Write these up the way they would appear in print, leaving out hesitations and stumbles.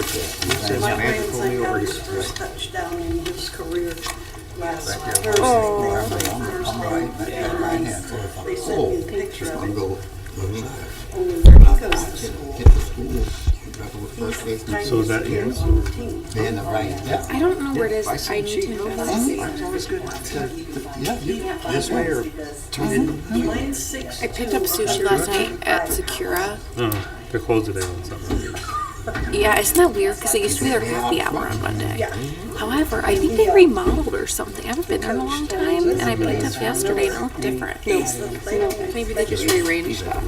My grandson got his first touchdown in his career last Thursday. They sent me the picture of it. Only where he goes to school. So is that yours? On the team. I don't know where it is. I need to investigate. Always good. This way or Mine's 6. I picked up sushi last night at Sakura. Oh, they closed today on something. Yeah, isn't that weird? Because it used to be their happy hour on Monday. However, I think they remodeled or something. I haven't been there in a long time, and I picked up yesterday and it looked different. Maybe they just rearranged stuff.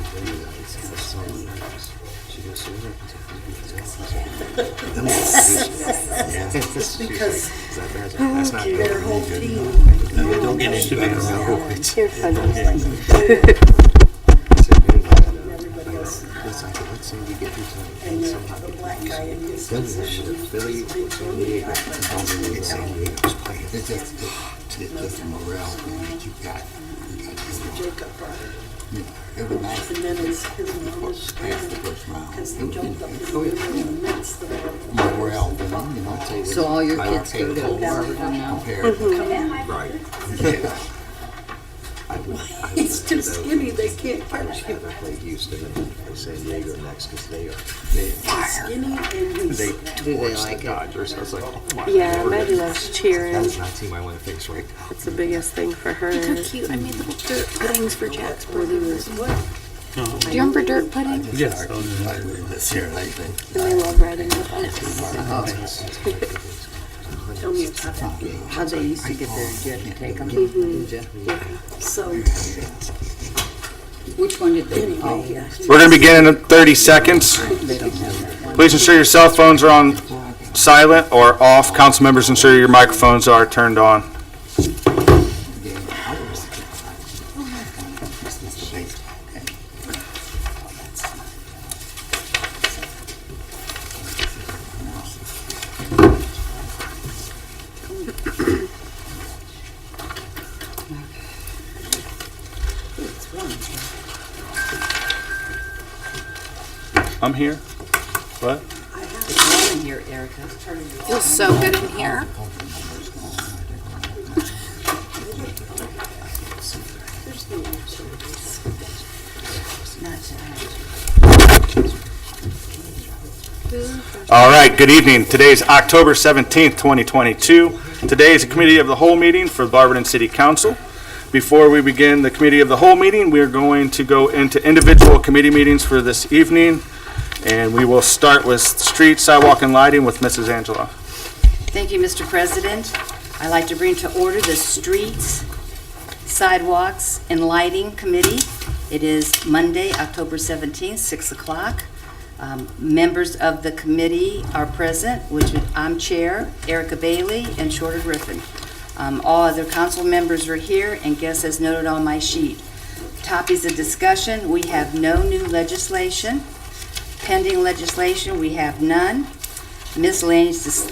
Because their whole team. don't get into that. You're funny. And the black guy in his position. It's just morale thing that you got. Jacob brought it. It was nice. And then his mom was Past the first round. because they jumped up in the middle and missed the ball. Morale thing, you know. So all your kids go to Barberton now? Right. Yeah. He's too skinny, they can't catch him. Play Houston and San Diego next because they are Skinny and he's. they Do they torched like the it? Dodgers. I was like, oh my Yeah, Lord. Maddie loves cheering. That's not a team I want to face right now. It's the biggest thing for her. Look how cute. I made little dirt puddings for Jack's birthday. Do Oh, you remember dirt pudding? yes. Let's hear anything. And they love riding with us. Tell me about that. How they used to get there, did you have to take them? So, Which one did they? anyway, yeah. We're going to begin in 30 seconds. They don't have. Please ensure your cell phones are on silent or off. Council members, ensure your microphones are turned on. I'm here. What? It's warm in here, Erica. Feels so good in here. Not tonight. All right, good evening. Today is October 17th, 2022. Today is a Committee of the Whole meeting for the Barberton City Council. Before we begin the Committee of the Whole meeting, we are going to go into individual committee meetings for this evening. And we will start with street, sidewalk, and lighting with Mrs. Angela. Thank you, Mr. President. I'd like to bring to order the Streets, Sidewalks, and Lighting Committee. It is Monday, October 17th, 6 o'clock. Members of the committee are present, which I'm Chair, Erica Bailey, and Shorter Griffin. All other council members are here, and guests as noted on my sheet. Topics of discussion, we have no new legislation. Pending legislation, we have none. Miscellaneous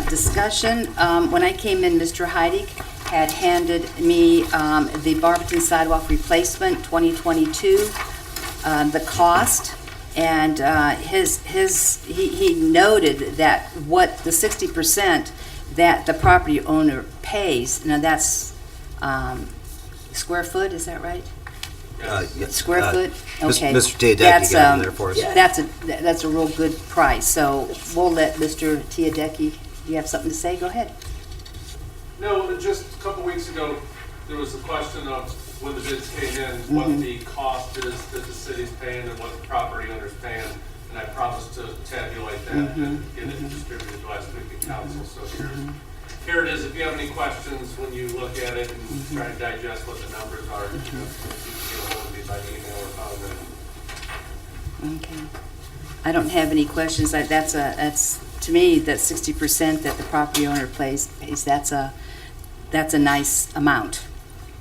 discussion. When I came in, Mr. Heidig had handed me the Barberton Sidewalk Replacement 2022, the cost, and he noted that what the 60% that the property owner pays, now that's square foot, is that right? Yes. Square foot? Okay. Mr. Tiadecki That's, got in there for us. That's a real good price, so we'll let Mr. Tiadecki, you have something to say? Go ahead. No, just a couple weeks ago, there was a question of when the bids came in, what the cost is that the city's paying and what the property owner's paying. And I promised to tabulate that and get it distributed last week at council. So here it is. If you have any questions when you look at it and try to digest what the numbers are, you can get a hold of me by email or phone. Okay. I don't have any questions. That's to me, that 60% that the property owner pays, that's a nice amount.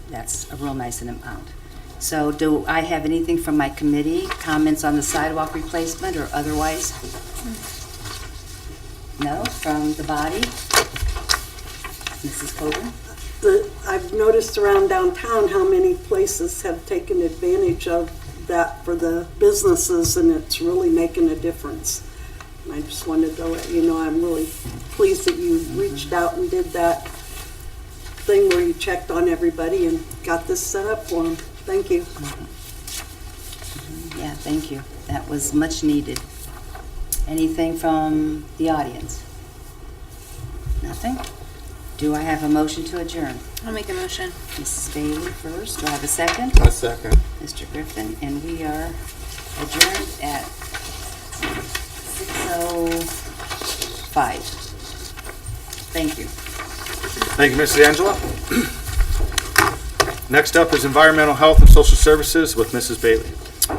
That's a real nice amount. So do I have anything from my committee, comments on the sidewalk replacement or otherwise? No, from the body? Mrs. Coburn? I've noticed around downtown how many places have taken advantage of that for the businesses, and it's really making a difference. I just wanted to let you know I'm really pleased that you reached out and did that thing where you checked on everybody and got this set up for them. Thank you. Yeah, thank you. That was much needed. Anything from the audience? Nothing? Do I have a motion to adjourn? I'll make a motion. Mrs. Bailey first. Do I have a second? A second. Mr. Griffin, and we are adjourned at 6:05. Thank you. Thank you, Mrs. Angela. Next up is Environmental Health and Social Services with Mrs. Bailey.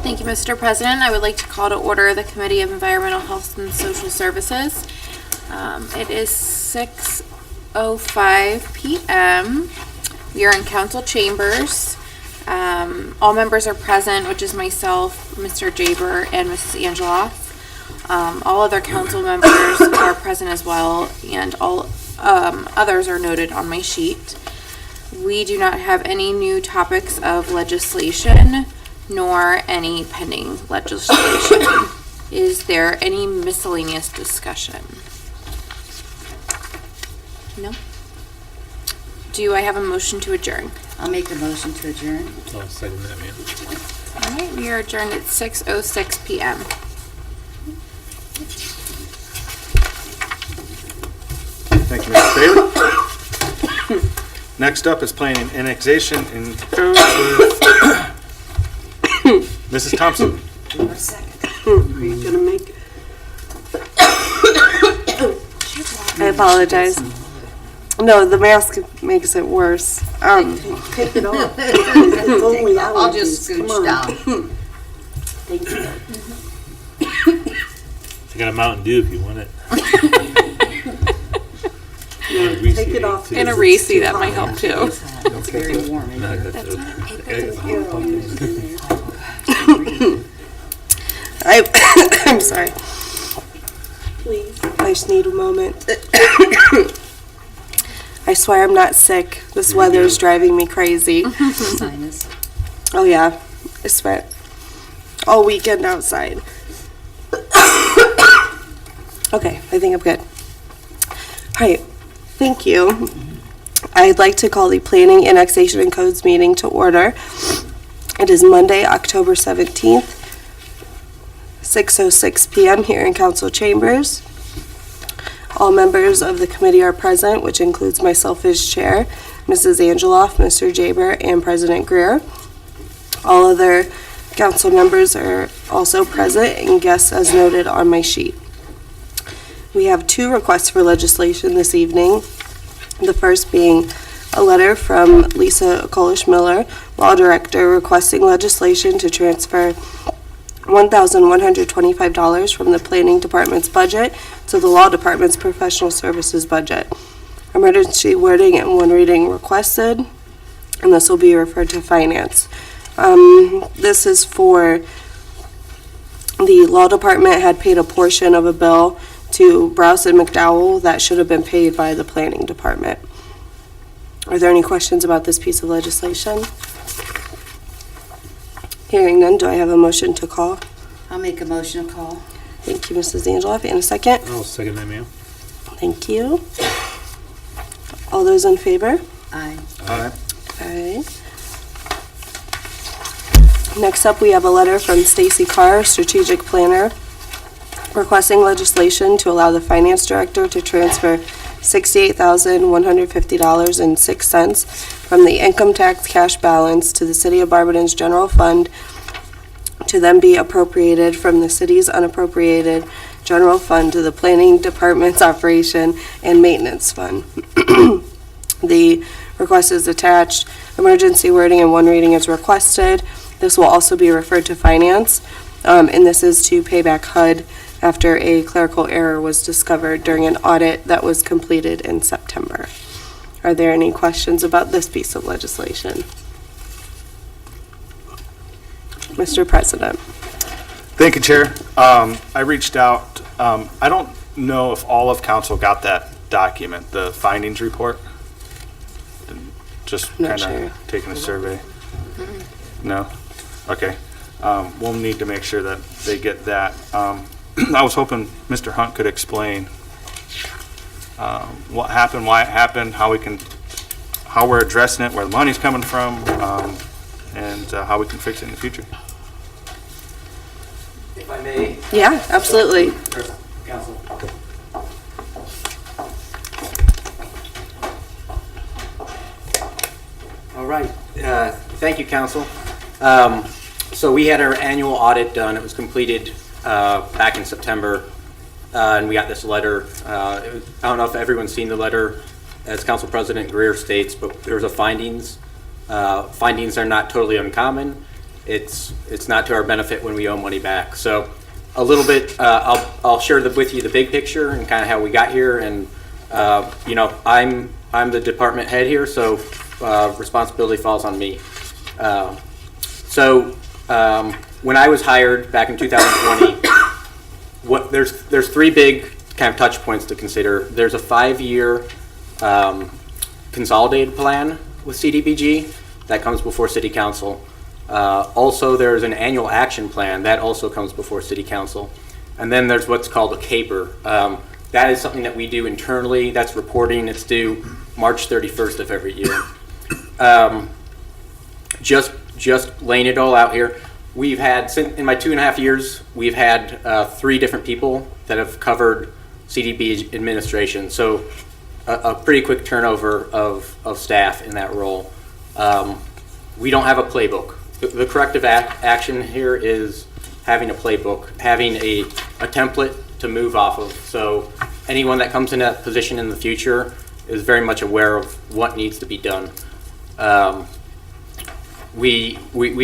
Thank you, Mr. President. I would like to call to order the Committee of Environmental Health and Social Services. It is 6:05 p.m. We are in council chambers. All members are present, which is myself, Mr. Jaber, and Mrs. Angeloff. All other council members are present as well, and all others are noted on my sheet. We do not have any new topics of legislation, nor any pending legislation. Is there any miscellaneous discussion? No? Do I have a motion to adjourn? I'll make a motion to adjourn. I'll second that, man. All right, we are adjourned at 6:06 p.m. Thank you, Mrs. Bailey. Next up is planning annexation and code with Mrs. Thompson. Are you gonna make, I apologize. No, the mask makes it worse. take it off? It's only I'll just allergies. Come scooch on. down. Thank you. I got a Mountain Dew if you want it. Take it off. And a Reese, that might help too. It's very warm in here. That's not I'm sorry. Please. I just need a moment. I swear I'm not sick. This weather is driving me crazy. Sinus. Oh yeah, I spent all weekend outside. Okay, I think I'm good. All right, thank you. I'd like to call the Planning, Annexation, and Codes meeting to order. It is Monday, October 17th, 6:06 p.m. here in council chambers. All members of the committee are present, which includes myself as chair, Mrs. Angeloff, Mr. Jaber, and President Greer. All other council members are also present and guests as noted on my sheet. We have two requests for legislation this evening. The first being a letter from Lisa Kolish-Miller, Law Director, requesting legislation to transfer $1,125 from the Planning Department's budget to the Law Department's Professional Services budget. Emergency wording and one reading requested, and this will be referred to Finance. This is for the Law Department had paid a portion of a bill to Browse and McDowell that should have been paid by the Planning Department. Are there any questions about this piece of legislation? Hearing none, do I have a motion to call? I'll make a motion to call. Thank you, Mrs. Angeloff. And a second? I'll second that, ma'am. Thank you. All those in favor? Aye. Aye. Aye. Next up, we have a letter from Stacy Carr, Strategic Planner, requesting legislation to allow the Finance Director to transfer $68,150.06 from the income tax cash balance to the City of Barberton's general fund to then be appropriated from the city's unappropriated general fund to the Planning Department's operation and maintenance fund. The request is attached. Emergency wording and one reading is requested. This will also be referred to Finance, and this is to pay back HUD after a clerical error was discovered during an audit that was completed in September. Are there any questions about this piece of legislation? Mr. President. Thank you, Chair. I reached out, I don't know if all of council got that document, the findings report. Just Not kind sure. of taking a survey. No? Okay. We'll need to make sure that they get that. I was hoping Mr. Hunt could explain what happened, why it happened, how we're addressing it, where the money's coming from, and how we can fix it in the future. If I may, Yeah, absolutely. Council. All right, thank you, Council. So we had our annual audit done. It was completed back in September, and we got this letter. I don't know if everyone's seen the letter, as Council President Greer states, but there's a findings. Findings are not totally uncommon. It's not to our benefit when we owe money back. So a little bit, I'll share with you the big picture and kind of how we got here. And you know, I'm the department head here, so responsibility falls on me. When I was hired back in 2020, there's three big kind of touch points to consider. There's a 5-year consolidated plan with CDBG that comes before City Council. Also, there's an annual action plan that also comes before City Council. And then there's what's called a CAPER. That is something that we do internally. That's reporting. It's due March 31st of every year. Just laying it all out here. We've had, in my 2.5 years, we've had 3 different people that have covered CDB administration. So a pretty quick turnover of staff in that role. We don't have a playbook. The corrective action here is having a playbook, having a template to move off of. So anyone that comes in that position in the future is very much aware of what needs to be done. We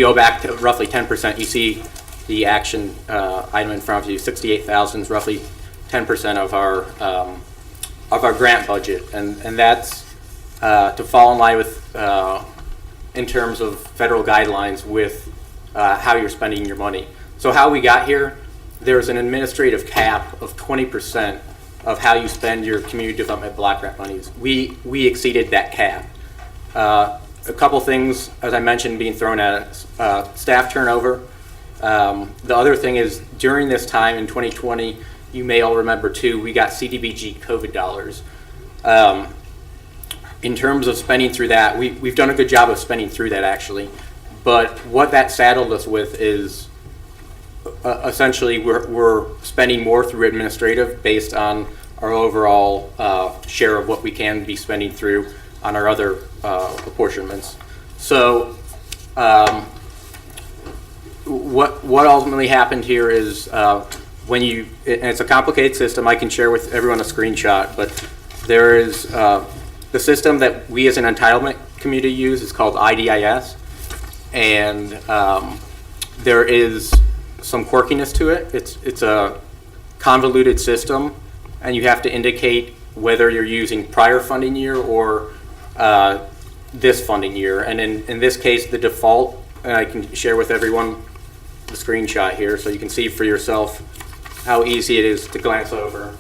owe back to roughly 10%. You see the action item in front of you, 68,000 is roughly 10% of our grant budget, and that's to fall in line with in terms of federal guidelines with how you're spending your money. So how we got here, there's an administrative cap of 20% of how you spend your community development block grant monies. We exceeded that cap. A couple things, as I mentioned, being thrown at us. Staff turnover. The other thing is, during this time in 2020, you may all remember too, we got CDBG COVID dollars. In terms of spending through that, we've done a good job of spending through that actually. But what that saddled us with is essentially we're spending more through administrative based on our overall share of what we can be spending through on our other apportionments. So what ultimately happened here is when you, and it's a complicated system, I can share with everyone a screenshot, but there is the system that we as an entitlement community use is called IDIS, and there is some quirkiness to it. It's a convoluted system, and you have to indicate whether you're using prior funding year or this funding year. And in this case, the default, and I can share with everyone the screenshot here so you can see for yourself how easy it is to glance over.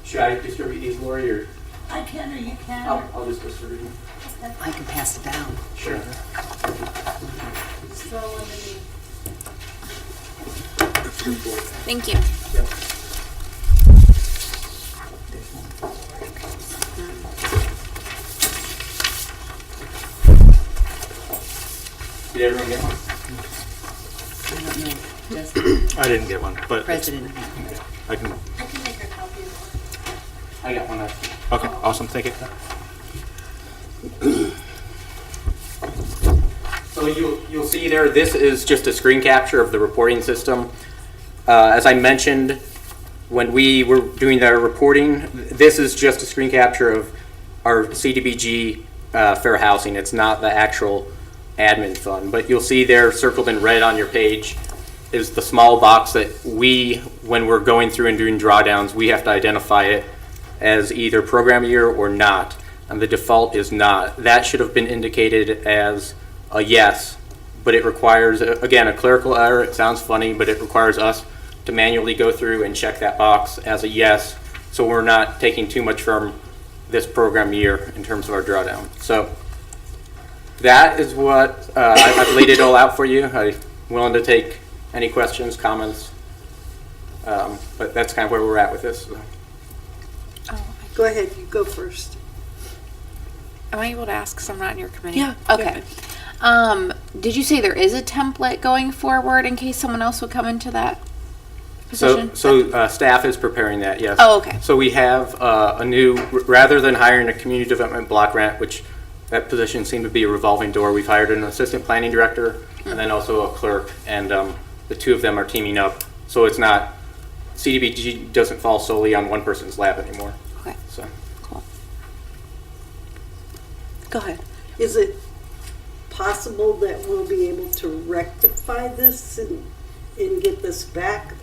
Should I distribute these, Lori, or? I can, or you can. I'll just distribute them. I can pass it down. Sure. Just throw them in. Thank you. Did everyone get one? I don't know. Does I didn't get one, but President? I can. I can make a copy of I got one. Okay, awesome. Thank you. So you'll see there, this is just a screen capture of the reporting system. As I mentioned, when we were doing the reporting, this is just a screen capture of our CDBG fair housing. It's not the actual admin fund, but you'll see there circled in red on your page is the small box that we, when we're going through and doing drawdowns, we have to identify it as either program year or not, and the default is not. That should have been indicated as a yes, but it requires, again, a clerical error. It sounds funny, but it requires us to manually go through and check that box as a yes so we're not taking too much from this program year in terms of our drawdown. So that is what, I've laid it all out for you. I'm willing to take any questions, comments, but that's kind of where we're at with this. Go ahead, you go first. Am I able to ask because I'm not in your committee? Yeah. Okay. Did you say there is a template going forward in case someone else would come into that position? So staff is preparing that, yes. Oh, okay. So we have a new, rather than hiring a community development block grant, which that position seemed to be a revolving door, we've hired an assistant planning director and then also a clerk, and the two of them are teaming up. So it's not, CDBG doesn't fall solely on one person's lap anymore. Okay. So. Cool. Go ahead. Is it possible that we'll be able to rectify this and get this back?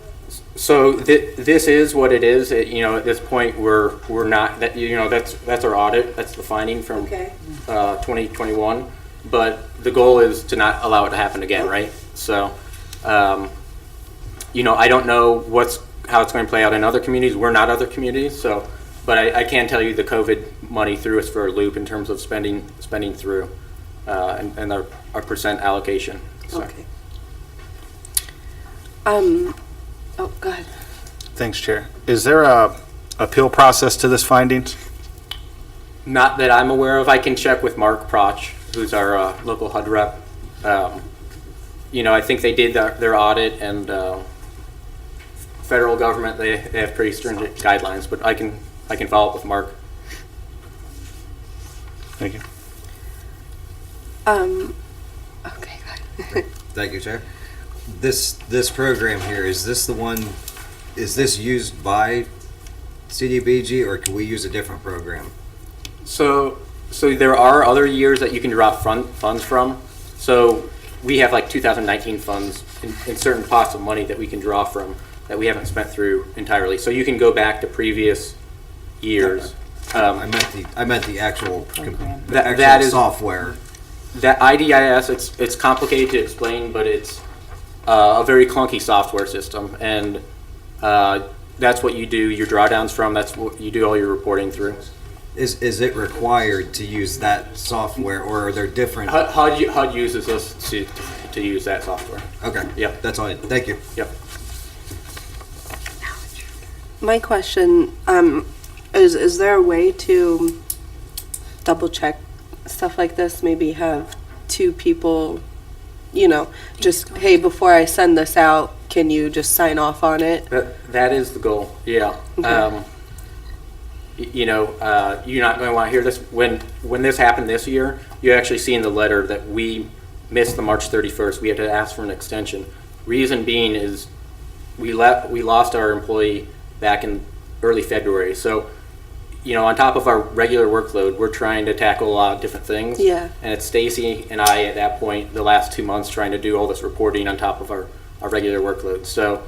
So this is what it is. At this point, we're not, that's our audit. That's the finding from Okay. 2021. But the goal is to not allow it to happen again, right? So, I don't know how it's going to play out in other communities. We're not other communities, so, but I can tell you the COVID money threw us for a loop in terms of spending through and our percent allocation. So. Okay. Oh, go ahead. Thanks, Chair. Is there a appeal process to this findings? Not that I'm aware of. I can check with Mark Proch, who's our local HUD rep. I think they did their audit, and federal government, they have pretty stringent guidelines, but I can follow up with Mark. Thank you. Okay, go ahead. Thank you, Chair. This program here, is this used by CDBG, or can we use a different program? So there are other years that you can draw funds from. So we have like 2019 funds in certain pots of money that we can draw from that we haven't spent through entirely. So you can go back to previous years. I meant the actual That is software. That IDIS, it's complicated to explain, but it's a very clunky software system, and that's what you do your drawdowns from. That's what you do all your reporting through. Is it required to use that software, or are there different? HUD uses us to use that software. Okay. Yep. That's all. Thank you. Yep. My question is there a way to double check stuff like this? Maybe have two people, just, hey, before I send this out, can you just sign off on it? That is the goal. Yeah. Okay. You're not going to want to hear this. When this happened this year, you actually see in the letter that we missed the March 31st. We had to ask for an extension. Reason being is we lost our employee back in early February. So, on top of our regular workload, we're trying to tackle a lot of different things. Yeah. And it's Stacy and I at that point, the last 2 months, trying to do all this reporting on top of our regular workload. So,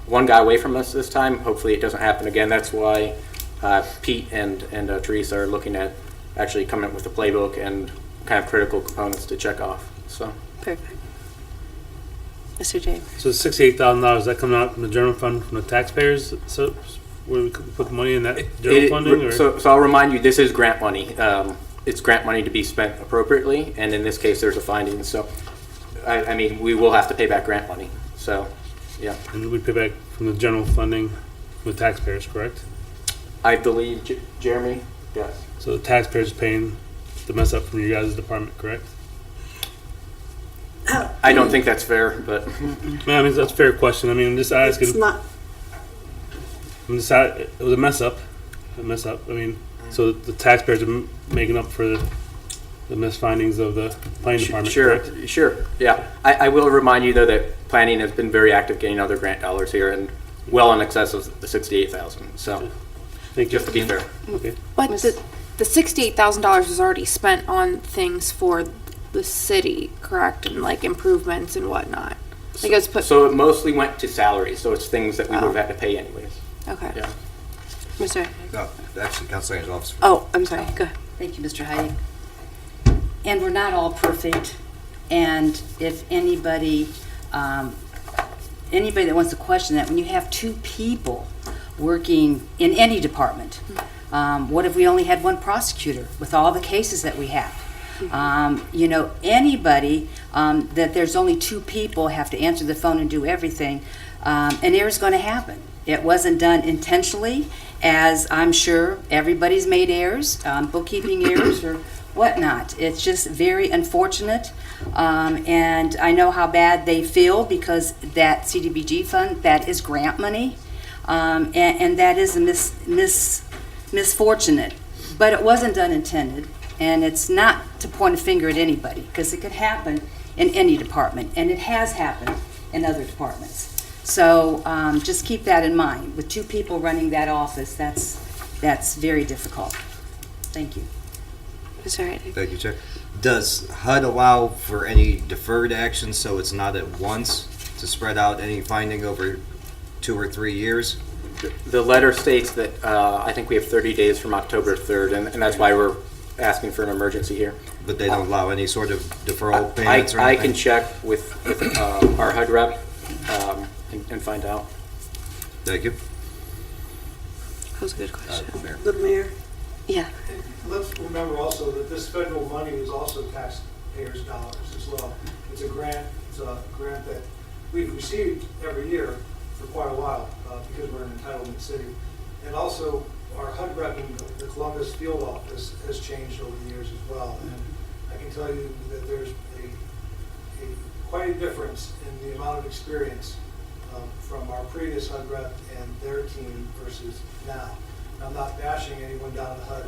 one got away from us this time. Hopefully it doesn't happen again. That's why Pete and Teresa are looking at actually coming up with a playbook and kind of critical components to check off. So. Perfect. Mr. James. So the $68,000, that coming out from the general fund from the taxpayers? So where we could put the money in that general funding? Or? So I'll remind you, this is grant money. It's grant money to be spent appropriately, and in this case, there's a finding. So, I mean, we will have to pay back grant money. So, yeah. And we pay back from the general funding from the taxpayers, correct? I believe, Jeremy? Yes. So the taxpayers are paying the mess up from your guys' department, correct? I don't think that's fair, but Man, that's a fair question. I'm just asking. It's not, It was a mess up. So the taxpayers are making up for the misfindings of the planning department, correct? Sure, yeah. I will remind you, though, that planning has been very active getting other grant dollars here, and well in excess of the $68,000. So, Thank you. just to be fair. Okay. But the $68,000 was already spent on things for the city, correct? And like improvements and whatnot. Like it was put. So it mostly went to salaries, so it's things that we would have had to pay anyways. Okay. Yeah. Mr. No, actually, Council Angel's office. Oh, I'm sorry. Go ahead. Thank you, Mr. Heidi. And we're not all perfect, and if anybody that wants to question that, when you have two people working in any department. What if we only had one prosecutor with all the cases that we have? Anybody that there's only two people have to answer the phone and do everything, an error is going to happen. It wasn't done intentionally, as I'm sure everybody's made errors, bookkeeping errors or whatnot. It's just very unfortunate, and I know how bad they feel because that CDBG fund, that is grant money, and that is a misfortunate, but it wasn't done intended. And it's not to point a finger at anybody, because it could happen in any department, and it has happened in other departments. So just keep that in mind. With two people running that office, that's very difficult. Thank you. Mr. Heidi. Thank you, Chair. Does HUD allow for any deferred action so it's not at once to spread out any finding over 2 or 3 years? The letter states that I think we have 30 days from October 3rd, and that's why we're asking for an emergency here. But they don't allow any sort of deferral payments or I anything? can check with our HUD rep and find out. Thank you. That was a good question. The mayor. Yeah. Let's remember also that this federal money is also taxpayers' dollars as well. It's a grant that we've received every year for quite a while because we're an entitlement city. And also, our HUD rep in the Columbus field office has changed over the years as well. And I can tell you that there's quite a difference in the amount of experience from our previous HUD rep and their team versus now. I'm not bashing anyone down the HUD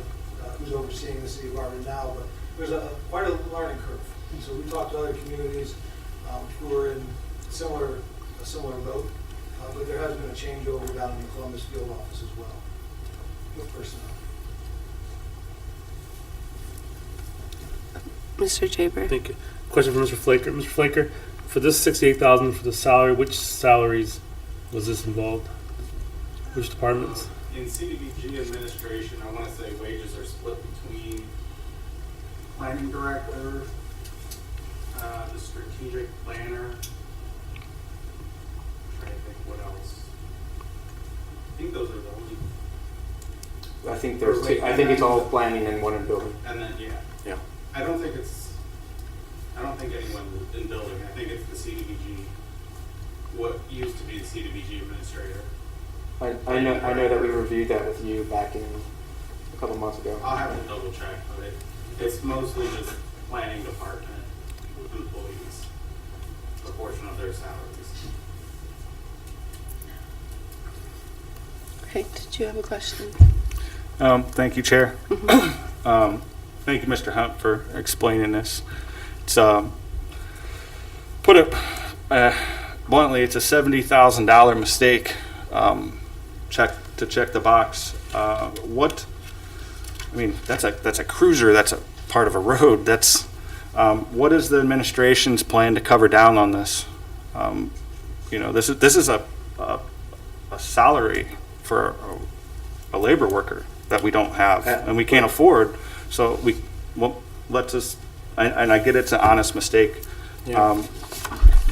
who's overseeing the city of Barberton now, but there's quite a learning curve. And so we talked to other communities who are in a similar boat, but there has been a changeover down in the Columbus field office as well with personnel. Mr. Jaber. Thank you. Question for Mr. Flaker. Mr. Flaker, for this 68,000 for the salary, which salaries was this involved? Which departments? In CDBG administration, I want to say wages are split between planning director, the strategic planner. I'm trying to think what else. I think those are the only. I think there's two. I think it's all planning and one in building. And then Yeah. I don't think anyone in building. I think it's the CDBG. What used to be the CDBG administrator. I know that we reviewed that with you back in a couple months ago. I'll have to double check, but it's mostly just planning department employees, a portion of their salaries. Okay, did you have a question? Thank you, Chair. Thank you, Mr. Hunt, for explaining this. It's put it bluntly, it's a $70,000 mistake. Check the box. That's a cruiser. That's a part of a road. That's what is the administration's plan to cover down on this? This is a salary for a labor worker that we don't have and we can't afford. So let's just. And I get it's an honest mistake. Yeah.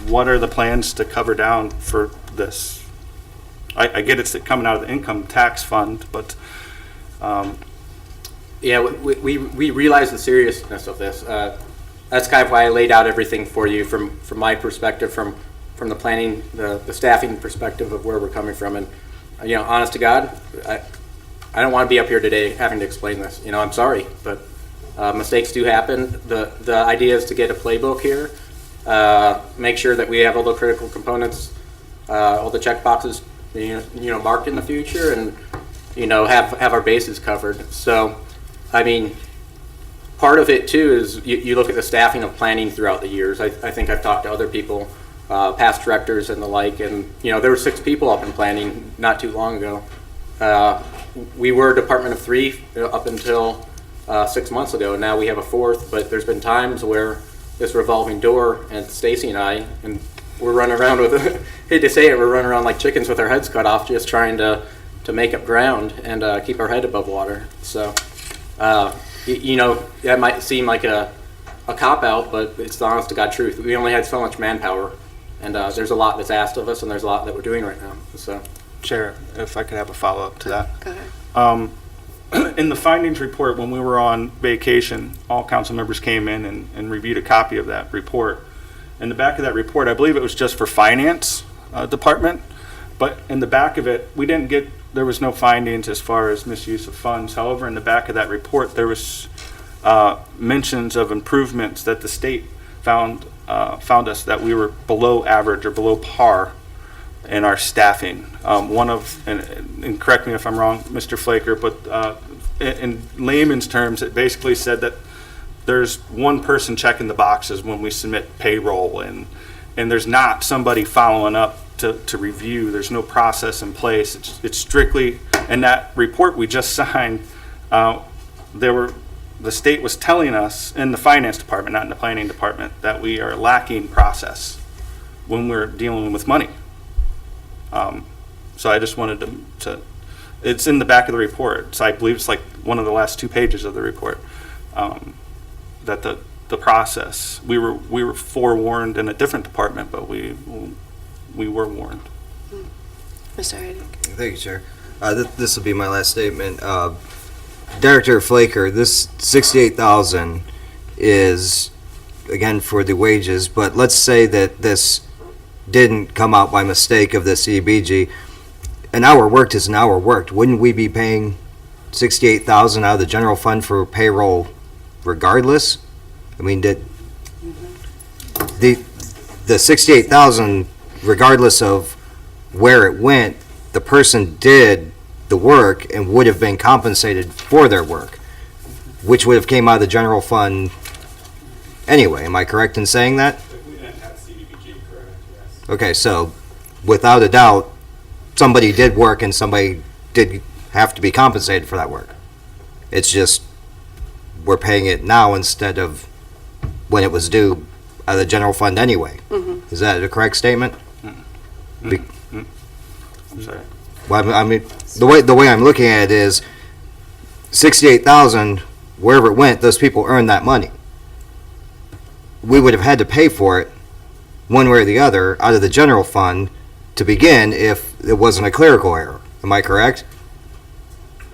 What are the plans to cover down for this? I get it's coming out of the income tax fund, but Yeah, we realize the seriousness of this. That's kind of why I laid out everything for you from my perspective, from the planning, the staffing perspective of where we're coming from. And honest to God, I don't want to be up here today having to explain this. I'm sorry, but mistakes do happen. The idea is to get a playbook here, make sure that we have all the critical components, all the check boxes, marked in the future, and have our bases covered. So, part of it too is you look at the staffing of planning throughout the years. I think I've talked to other people, past directors and the like, and there were 6 people up in planning not too long ago. We were a department of 3 up until 6 months ago, and now we have a 4th. But there's been times where this revolving door, and Stacy and I, and we're running around with, hate to say it, we're running around like chickens with our heads cut off, just trying to make up ground and keep our head above water. So, that might seem like a cop-out, but it's the honest to God truth. We only had so much manpower, and there's a lot that's asked of us, and there's a lot that we're doing right now. So, Chair, if I could have a follow-up to that. Go ahead. In the findings report, when we were on vacation, all council members came in and reviewed a copy of that report. In the back of that report, I believe it was just for finance department, but in the back of it, there was no findings as far as misuse of funds. However, in the back of that report, there was mentions of improvements that the state found us that we were below average or below par in our staffing. And correct me if I'm wrong, Mr. Flaker, but in layman's terms, it basically said that there's one person checking the boxes when we submit payroll, and there's not somebody following up to review. There's no process in place. It's strictly, in that report we just signed, the state was telling us in the finance department, not in the planning department, that we are lacking process when we're dealing with money. So I just wanted to, it's in the back of the report. So I believe it's like one of the last 2 pages of the report, that the process, we were forewarned in a different department, but we were warned. Mr. Heidig. Thank you, Chair. This will be my last statement. Director Flaker, this 68,000 is, again, for the wages, but let's say that this didn't come out by mistake of the CDBG. An hour worked is an hour worked. Wouldn't we be paying 68,000 out of the general fund for payroll regardless? I mean, the 68,000, regardless of where it went, the person did the work and would have been compensated for their work, which would have came out of the general fund anyway. Am I correct in saying that? If we didn't have CDBG, correct, yes. Okay, so without a doubt, somebody did work and somebody did have to be compensated for that work. It's just we're paying it now instead of when it was due out of the general fund anyway. Mm-hmm. Is that a correct statement? I'm sorry. Well, I mean, the way I'm looking at it is 68,000, wherever it went, those people earned that money. We would have had to pay for it one way or the other out of the general fund to begin if it wasn't a clerical error. Am I correct?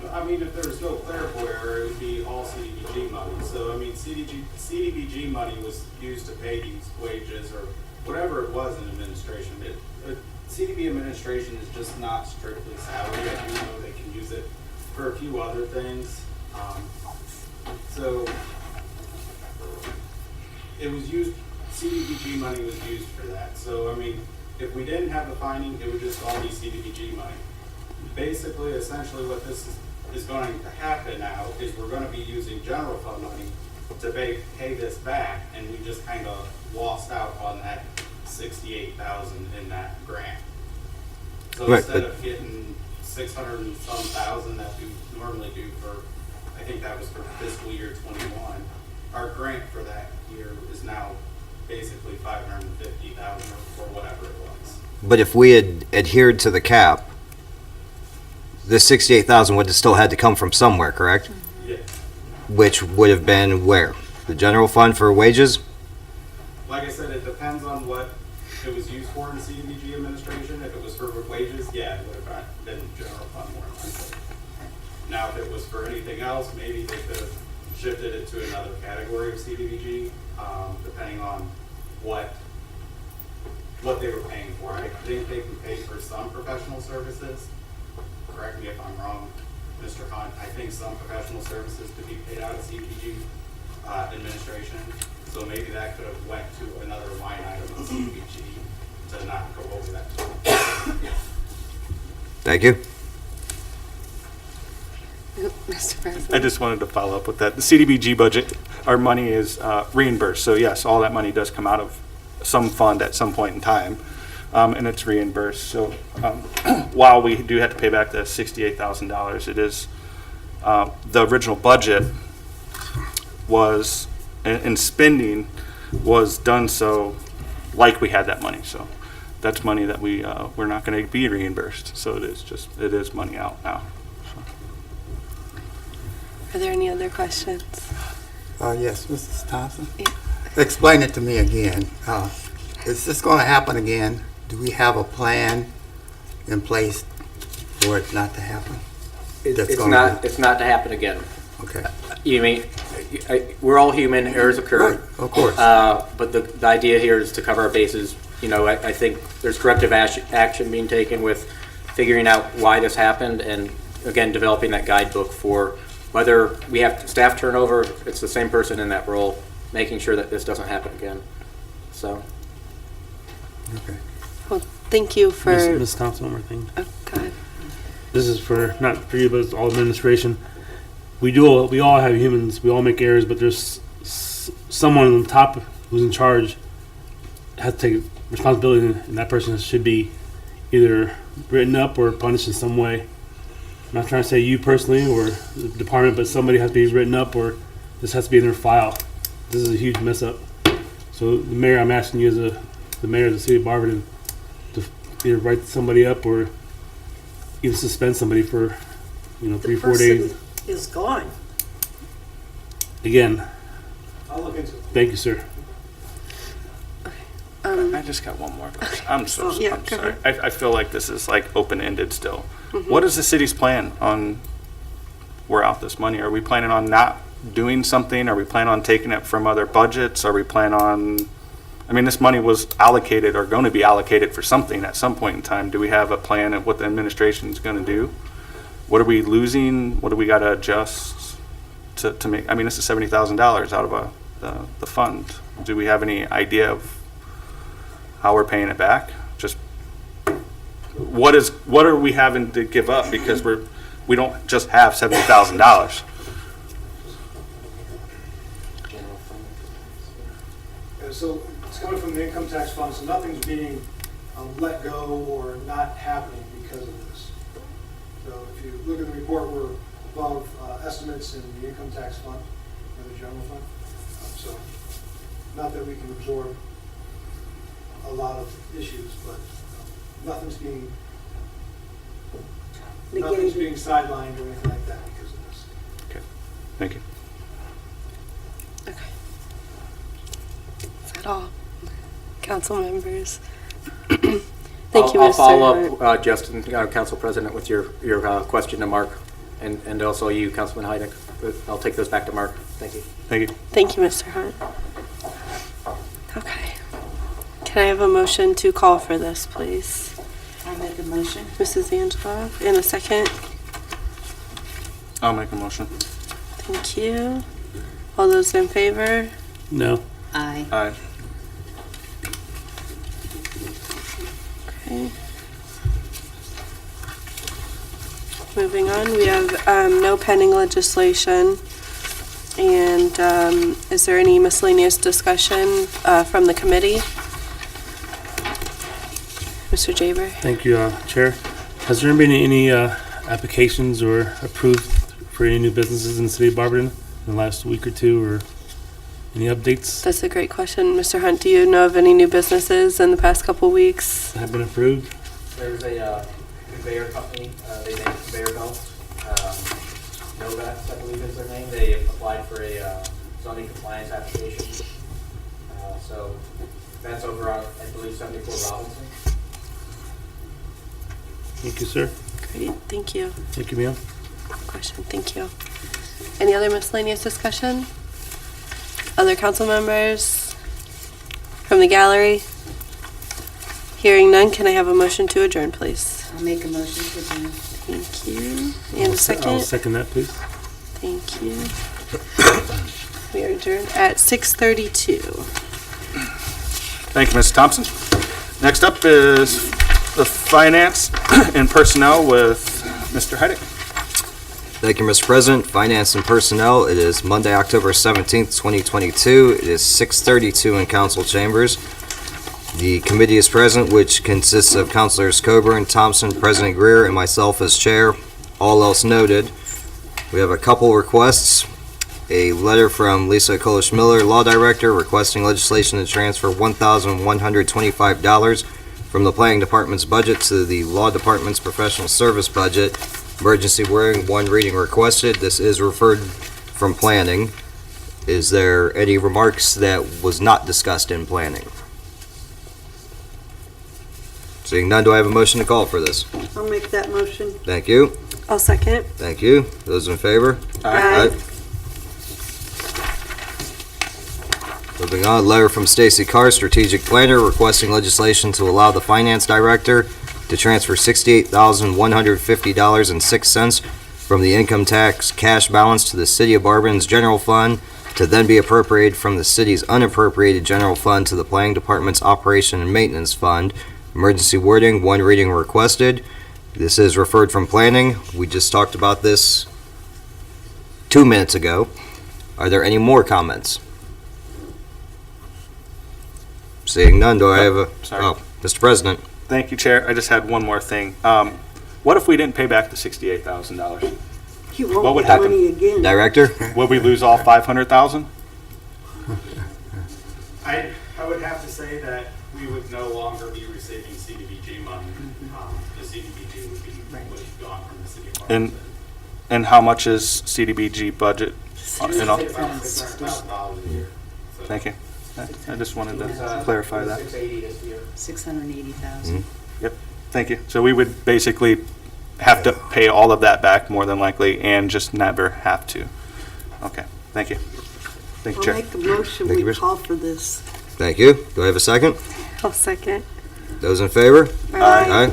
I mean, if there was no clerical error, it would be all CDBG money. So, I mean, CDBG money was used to pay these wages or whatever it was in administration. CDB administration is just not strictly salary. I do know they can use it for a few other things. So it was used, CDBG money was used for that. So, I mean, if we didn't have the finding, it would just all be CDBG money. Basically, essentially what this is going to happen now is we're going to be using general fund money to pay this back, and we just kind of lost out on that 68,000 in that grant. So Right, instead but of getting 600 and some thousand that we normally do for, I think that was for fiscal year 21, our grant for that year is now basically 550,000 or whatever it was. But if we had adhered to the cap, this 68,000 would have still had to come from somewhere, correct? Yeah. Which would have been where? The general fund for wages? Like I said, it depends on what it was used for in CDBG administration. If it was for wages, yeah, it would have been general fund more than likely. Now, if it was for anything else, maybe they could have shifted it to another category of CDBG, depending on what they were paying for. I think they can pay for some professional services. Correct me if I'm wrong, Mr. Hunt. I think some professional services could be paid out of CDBG administration. So maybe that could have went to another line item of CDBG to not go over that. Thank you. Mr. President. I just wanted to follow up with that. The CDBG budget, our money is reimbursed. So yes, all that money does come out of some fund at some point in time, and it's reimbursed. So while we do have to pay back the $68,000, it is the original budget was, and spending was done so like we had that money. So that's money that we're not going to be reimbursed. So it is money out now. Are there any other questions? Yes, Mrs. Thompson? Yeah. Explain it to me again. Is this going to happen again? Do we have a plan in place for it not to happen? It's That's it's gonna not, be- it's not to happen again. Okay. You mean, we're all human, errors occur. Right, of course. But the idea here is to cover our bases. You know, I think there's corrective action being taken with figuring out why this happened and, again, developing that guidebook for whether we have staff turnover, it's the same person in that role, making sure that this doesn't happen again. So. Okay. Well, thank you for. Ms. Thompson, one more thing. Oh, go ahead. This is for, not for you, but it's all administration. We all have humans, we all make errors, but there's someone on the top who's in charge has to take responsibility, and that person should be either written up or punished in some way. I'm not trying to say you personally or the department, but somebody has to be written up, or this has to be in their file. This is a huge mess up. So the mayor, I'm asking you as the mayor of the city of Barberton to either write somebody up or even suspend somebody for, 3-4 days. Is gone. Again, I'll look into it. thank you, sir. I just got one more question. I'm so Yeah, I'm go sorry. I feel like this is like open-ended still. What is the city's plan on we're out this money? Are we planning on not doing something? Are we planning on taking it from other budgets? Are we planning on, I mean, this money was allocated or going to be allocated for something at some point in time. Do we have a plan of what the administration is going to do? What are we losing? What do we got to adjust to make? I mean, this is $70,000 out of the fund. Do we have any idea of how we're paying it back? Just what are we having to give up because we don't just have $70,000? So it's coming from the income tax fund, so nothing's being let go or not happening because of this. So if you look at the report, we're above estimates in the income tax fund and the general fund. So not that we can absorb a lot of issues, but nothing's being sidelined or anything like that because of this. Okay, thank you. Okay. Is that all? Council members? Thank you, I'll Mr. follow Hart. up, Justin, Council President, with your question to Mark, and also you, Councilman Heidick. I'll take those back to Mark. Thank you. Thank you. Thank you, Mr. Hart. Okay. Can I have a motion to call for this, please? I'll make a motion. Mrs. Angela, in a second. I'll make a motion. Thank you. All those in favor? No. Aye. Aye. Okay. Moving on, we have no pending legislation. And is there any miscellaneous discussion from the committee? Mr. Jaber? Thank you, Chair. Has there been any applications or approved for any new businesses in the city of Barberton in the last week or two, or any updates That's a great question. Mr. Hunt, do you know of any new businesses in the past couple weeks? that have been approved? There's a conveyor company, they make conveyor belts. Novax, I believe is their name. They applied for a zoning compliance application. So that's over on, I believe, 74 Robinson. Thank you, sir. Great, thank you. Thank you, ma'am. Question, thank you. Any other miscellaneous discussion? Other council members from the gallery? Hearing none, can I have a motion to adjourn, please? I'll make a motion to adjourn. Thank you. And a I'll second? second that, please. Thank you. We are adjourned at 6:32. Thank you, Mrs. Thompson. Next up is the Finance and Personnel with Mr. Heidick. Thank you, Mr. President. Finance and Personnel, it is Monday, October 17th, 2022. It is 6:32 in council chambers. The committee is present, which consists of Councilors Coburn, Thompson, President Greer, and myself as chair. All else noted. We have a couple requests. A letter from Lisa Kolish Miller, Law Director, requesting legislation to transfer $1,125 from the Planning Department's budget to the Law Department's professional service budget. Emergency wearing, one reading requested. This is referred from Planning. Is there any remarks that was not discussed in Planning? Seeing none, do I have a motion to call for this? I'll make that motion. Thank you. I'll second. Thank you. Those in favor? Aye. Moving on, letter from Stacy Carr, Strategic Planner, requesting legislation to allow the Finance Director to transfer $68,150.06 from the income tax cash balance to the City of Barberton's general fund to then be appropriated from the city's unappropriated general fund to the Planning Department's Operation and Maintenance Fund. Emergency wording, one reading requested. This is referred from Planning. We just talked about this 2 minutes ago. Are there any more comments? Seeing none, do I have a... Sorry. Oh, Mr. President. Thank you, Chair. I just had one more thing. What if we didn't pay back the $68,000? You What won't would get happen? money again. Director? Would we lose all $500,000? I would have to say that we would no longer be receiving CDBG money. The CDBG would be gone from the city of Barberton. And how much is CDBG budget? You know? It's about $600,000 a year. So- Thank you. I just wanted to clarify that. 680,000. Yep, thank you. So we would basically have to pay all of that back more than likely and just never have to. Okay, thank you. Thank you, I'll Chair. make a motion, Thank you, we Rich. call for this. Thank you. Do I have a second? I'll second. Those in favor? Aye.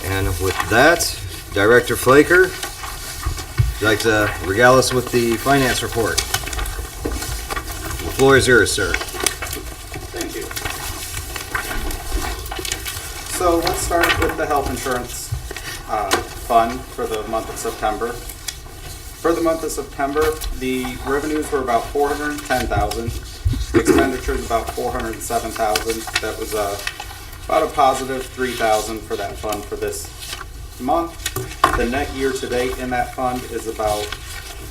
And with that, Director Flaker, would you like to regale us with the finance report? The floor is yours, sir. Thank you. So let's start with the health insurance fund for the month of September. For the month of September, the revenues were about $410,000, expenditures about $407,000. That was about a positive $3,000 for that fund for this month. The net year-to-date in that fund is about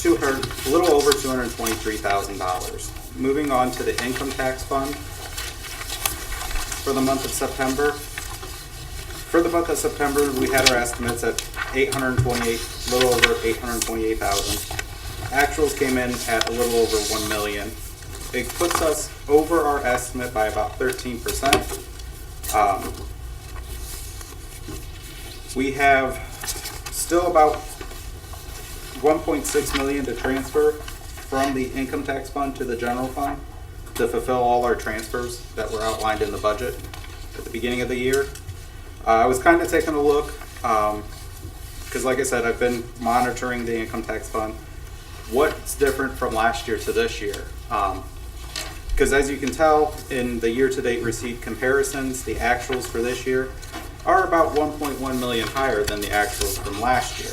a little over $223,000. Moving on to the income tax fund for the month of September. For the month of September, we had our estimates at little over 828,000. Actuals came in at a little over 1 million. It puts us over our estimate by about 13%. We have still about 1.6 million to transfer from the income tax fund to the general fund to fulfill all our transfers that were outlined in the budget at the beginning of the year. I was kind of taking a look, because like I said, I've been monitoring the income tax fund. What's different from last year to this year? Because as you can tell in the year-to-date receipt comparisons, the actuals for this year are about 1.1 million higher than the actuals from last year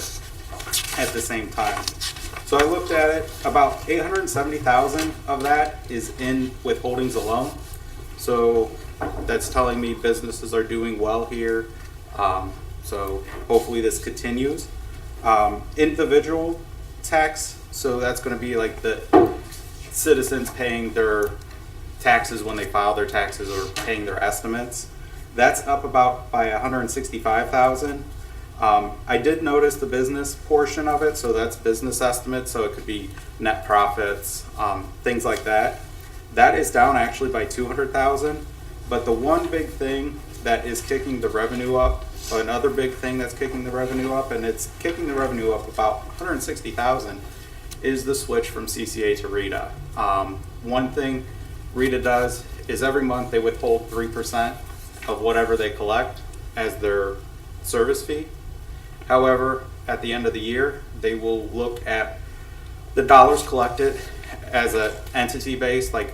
at the same time. So I looked at it, about 870,000 of that is in withholdings alone. So that's telling me businesses are doing well here. So hopefully this continues. Individual tax, so that's going to be like the citizens paying their taxes when they file their taxes or paying their estimates. That's up about by 165,000. I did notice the business portion of it, so that's business estimates, so it could be net profits, things like that. That is down actually by 200,000. But the one big thing that is kicking the revenue up, another big thing that's kicking the revenue up, and it's kicking the revenue up about 160,000, is the switch from CCA to RETA. One thing RETA does is every month they withhold 3% of whatever they collect as their service fee. However, at the end of the year, they will look at the dollars collected as an entity base, like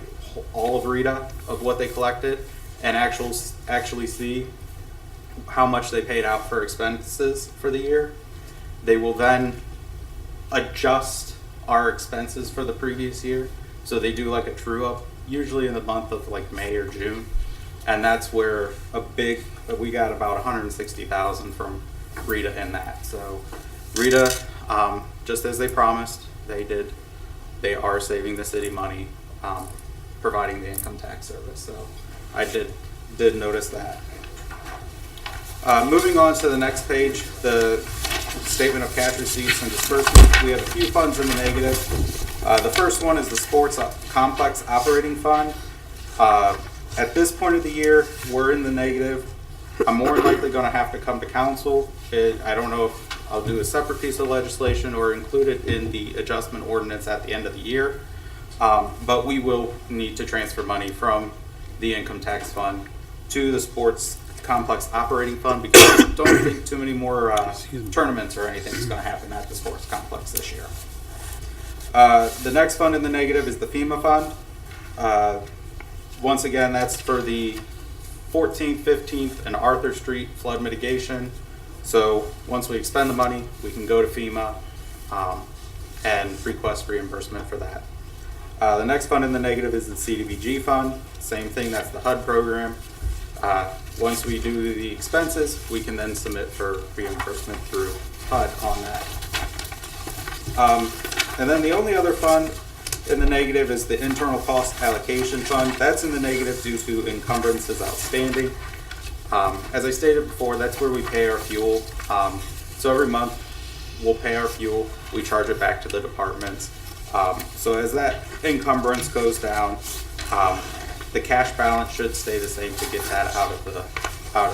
all of RETA of what they collected, and actually see how much they paid out for expenses for the year. They will then adjust our expenses for the previous year. So they do like a true up, usually in the month of like May or June. And that's where we got about 160,000 from RETA in that. So RETA, just as they promised, they are saving the city money, providing the income tax service. So I did notice that. Moving on to the next page, the statement of cash receipts and disbursements. We have a few funds in the negative. The first one is the sports complex operating fund. At this point of the year, we're in the negative. I'm more than likely going to have to come to council. I don't know if I'll do a separate piece of legislation or include it in the adjustment ordinance at the end of the year. But we will need to transfer money from the income tax fund to the sports complex operating fund because I don't think too many more tournaments or anything is going to happen at the sports complex this year. The next fund in the negative is the FEMA fund. Once again, that's for the 14th, 15th, and Arthur Street flood mitigation. So once we expend the money, we can go to FEMA and request reimbursement for that. The next fund in the negative is the CDBG fund. Same thing, that's the HUD program. Once we do the expenses, we can then submit for reimbursement through HUD on that. And then the only other fund in the negative is the internal cost allocation fund. That's in the negative due to encumbrances outstanding. As I stated before, that's where we pay our fuel. So every month we'll pay our fuel, we charge it back to the departments. So as that encumbrance goes down, the cash balance should stay the same to get that out of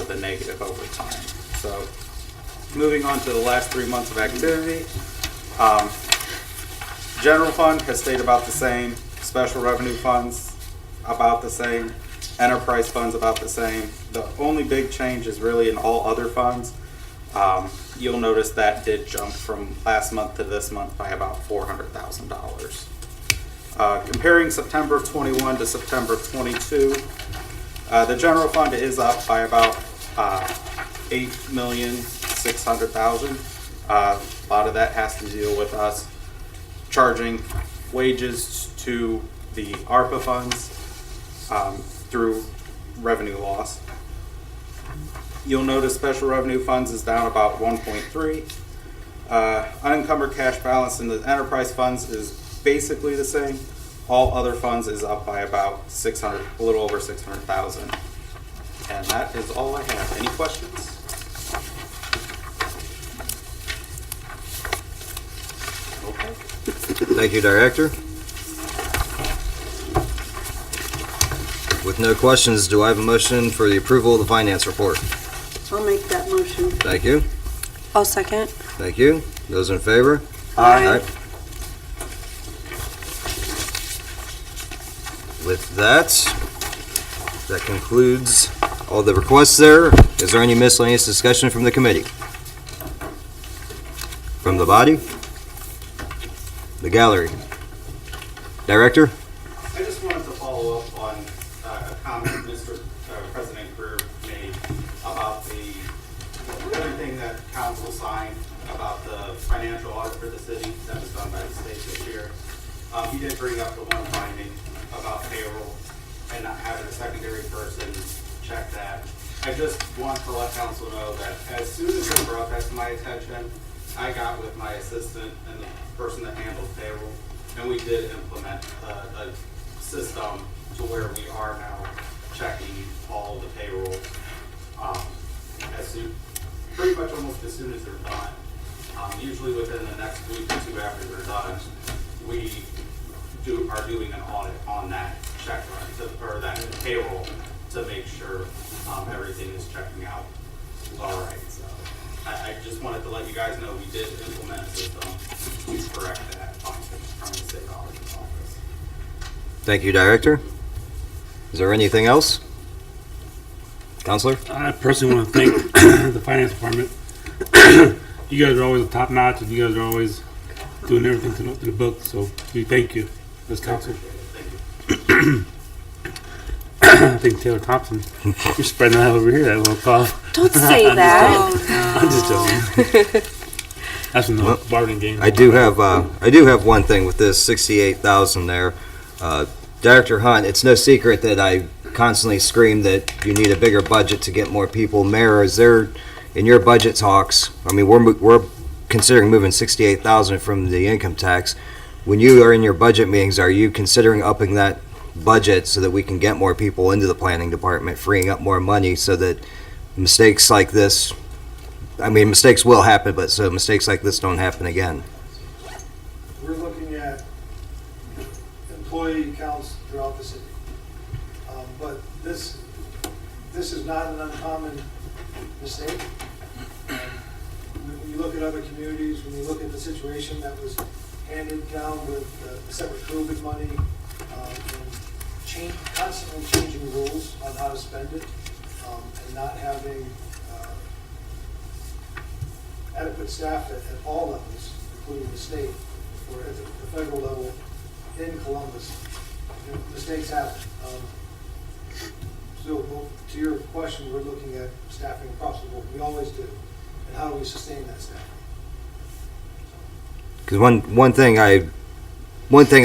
the negative over time. So moving on to the last 3 months of activity. General fund has stayed about the same. Special revenue funds about the same. Enterprise funds about the same. The only big change is really in all other funds. You'll notice that did jump from last month to this month by about $400,000. Comparing September of 21 to September of 22, the general fund is up by about $8,600,000. A lot of that has to deal with us charging wages to the ARPA funds through revenue loss. You'll notice special revenue funds is down about 1.3. Unencumbered cash balance in the enterprise funds is basically the same. All other funds is up by about a little over 600,000. And that is all I have. Any questions? Okay. Thank you, Director. With no questions, do I have a motion for the approval of the finance report? I'll make that motion. Thank you. I'll second. Thank you. Those in favor? Aye. With that concludes all the requests there. Is there any miscellaneous discussion from the committee? From the body? The gallery? Director? I just wanted to follow up on a comment Mr. President Greer made about everything that council signed about the financial audit for the city that was done by the state this year. He did bring up the one finding about payroll and not having a secondary person check that. I just want to let council know that as soon as it brought that to my attention, I got with my assistant and the person that handles payroll, and we did implement a system to where we are now checking all the payroll pretty much almost as soon as they're done. Usually within the next week or two after they're done, we are doing an audit on that check run, or that payroll, to make sure everything is checking out all right. So I just wanted to let you guys know we did implement a system to correct that function from the state auditor's office. Thank you, Director. Is there anything else? Counselor? I personally want to thank the finance department. You guys are always top notch, and you guys are always doing everything to the book. So we thank you as council. I think Taylor Thompson, you're spreading that over here. That little cough. Don't say that. I'm just joking. That's from the Barberton game. I do have one thing with this 68,000 there. Director Hunt, it's no secret that I constantly scream that you need a bigger budget to get more people. Mayor, is there, in your budget talks, I mean, we're considering moving 68,000 from the income tax. When you are in your budget meetings, are you considering upping that budget so that we can get more people into the planning department, freeing up more money so that mistakes like this, I mean, mistakes will happen, but so mistakes like this don't happen again? We're looking at employee counts throughout the city. But this is not an uncommon mistake. When you look at other communities, when you look at the situation that was handed down with the separate COVID money, and constantly changing rules on how to spend it, and not having adequate staff at all levels, including the state, or at the federal level in Columbus, mistakes happen. So to your question, we're looking at staffing across the board. We always do. And how do we sustain that staffing? Because one thing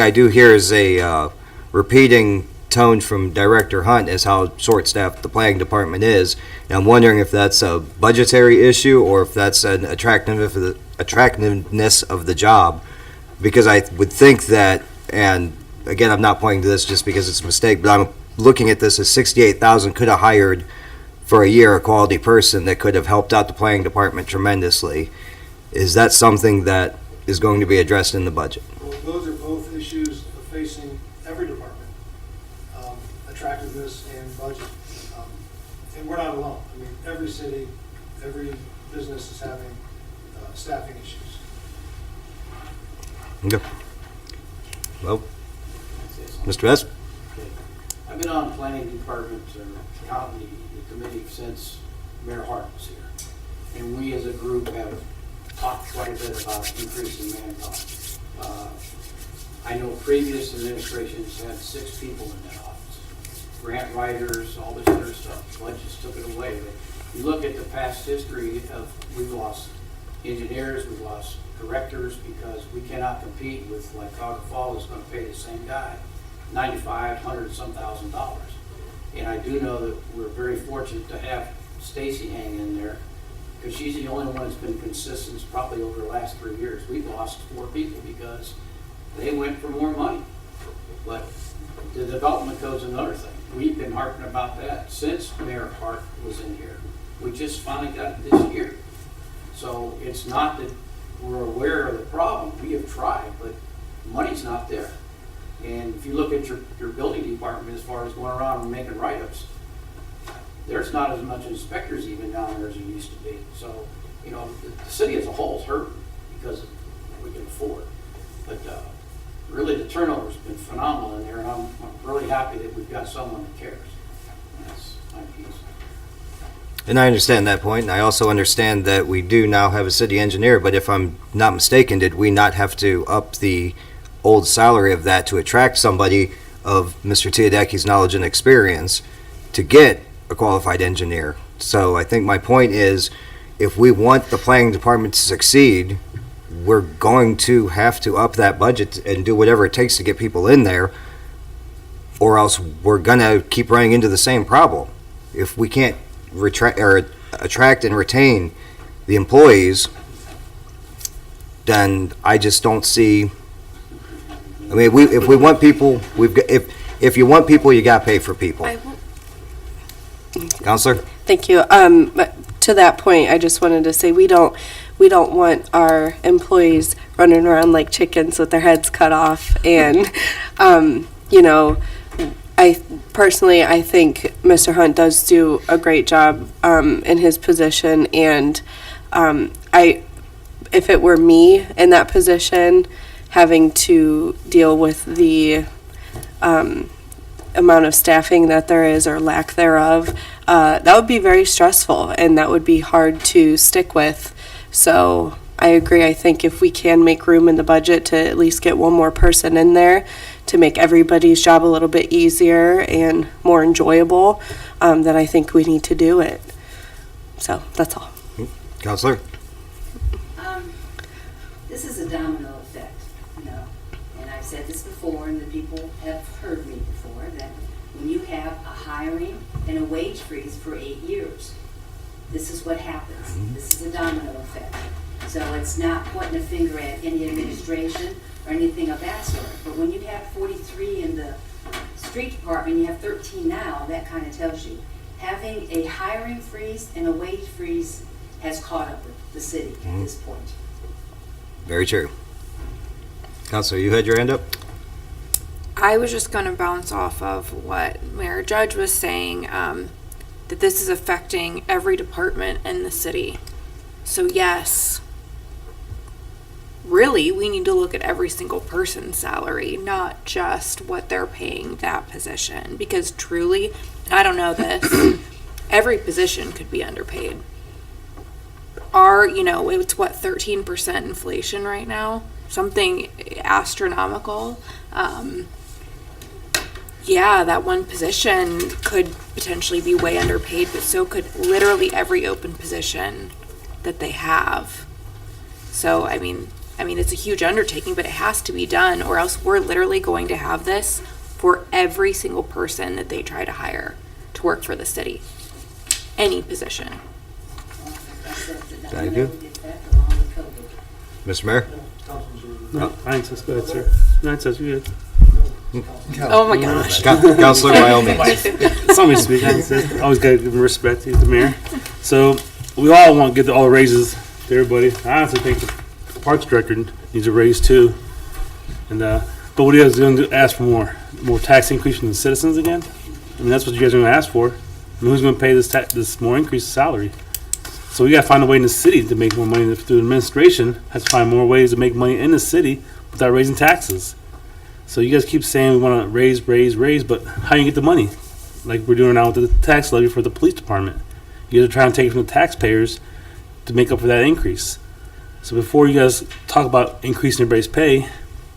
I do hear is a repeating tone from Director Hunt is how short-staffed the planning department is. And I'm wondering if that's a budgetary issue or if that's an attractiveness of the job. Because I would think that, and again, I'm not pointing to this just because it's a mistake, but I'm looking at this as 68,000 could have hired for a year a quality person that could have helped out the planning department tremendously. Is that something that is going to be addressed in the budget? Well, those are both issues facing every department, attractiveness and budget. And we're not alone. I mean, every city, every business is having staffing issues. Okay. Well, Mr. Vest? I've been on planning department or county committee since Mayor Hart was here. And we as a group have talked quite a bit about increasing manpower. I know previous administrations had 6 people in that office. Grant writers, all this other stuff. Budgets took it away. But you look at the past history of, we've lost engineers, we've lost directors because we cannot compete with, like Cog Fall is going to pay the same guy $95,000, $100-some thousand. And I do know that we're very fortunate to have Stacy hang in there because she's the only one that's been consistent probably over the last 3 years. We've lost 4 people because they went for more money. But the development code's another thing. We've been harping about that since Mayor Hart was in here. We just finally got it this year. So it's not that we're aware of the problem. We have tried, but money's not there. And if you look at your building department as far as going around and making write-ups, there's not as much inspectors even down there as there used to be. So, you know, the city as a whole is hurting because we can afford. But really the turnover's been phenomenal in there, and I'm really happy that we've got someone that cares. And that's my piece. And I understand that point, and I also understand that we do now have a city engineer, but if I'm not mistaken, did we not have to up the old salary of that to attract somebody of Mr. Teodeki's knowledge and experience to get a qualified engineer? So I think my point is, if we want the planning department to succeed, we're going to have to up that budget and do whatever it takes to get people in there, or else we're going to keep running into the same problem. If we can't attract and retain the employees, then I just don't see. I mean, if we want people, if you want people, you got to pay for people. Counselor? Thank you. But to that point, I just wanted to say we don't want our employees running around like chickens with their heads cut off. And you know, I think Mr. Hunt does do a great job in his position. And if it were me in that position, having to deal with the amount of staffing that there is or lack thereof, that would be very stressful and that would be hard to stick with. So I agree. I think if we can make room in the budget to at least get one more person in there to make everybody's job a little bit easier and more enjoyable, then I think we need to do it. So that's all. Counselor? This is a domino effect, you know, and I've said this before, and the people have heard me before, that when you have a hiring and a wage freeze for 8 years, this is what happens. This is a domino effect. So it's not pointing a finger at any administration or anything of that sort. But when you have 43 in the street department, you have 13 now, that kind of tells you. Having a hiring freeze and a wage freeze has caught up with the city at this point. Very true. Counselor, you had your hand up? I was just going to bounce off of what Mayor Judge was saying, that this is affecting every department in the city. So yes, really, we need to look at every single person's salary, not just what they're paying that position. Because truly, I don't know this, every position could be underpaid. It's what, 13% inflation right now? Something astronomical. Yeah, that one position could potentially be way underpaid, but so could literally every open position that they have. So, I mean, it's a huge undertaking, but it has to be done, or else we're literally going to have this for every single person that they try to hire to work for the city. Any position. Thank you. Mr. Mayor? No, I ain't says go ahead, sir. No, it says you good. Oh my gosh. Counselor, by all means. Somebody speak. I always gotta give him respect. He's the mayor. So we all want to get all the raises to everybody. I honestly think the parks director needs a raise too. And but what are you guys going to ask for more tax increase from the citizens again? I mean, that's what you guys are going to ask for. I mean, who's going to pay this more increased salary? So we got to find a way in the city to make more money. Through administration, has to find more ways to make money in the city without raising taxes. So you guys keep saying we want to raise, but how you get the money? Like we're doing now with the tax levy for the police department. You guys are trying to take it from the taxpayers to make up for that increase. So before you guys talk about increasing everybody's pay,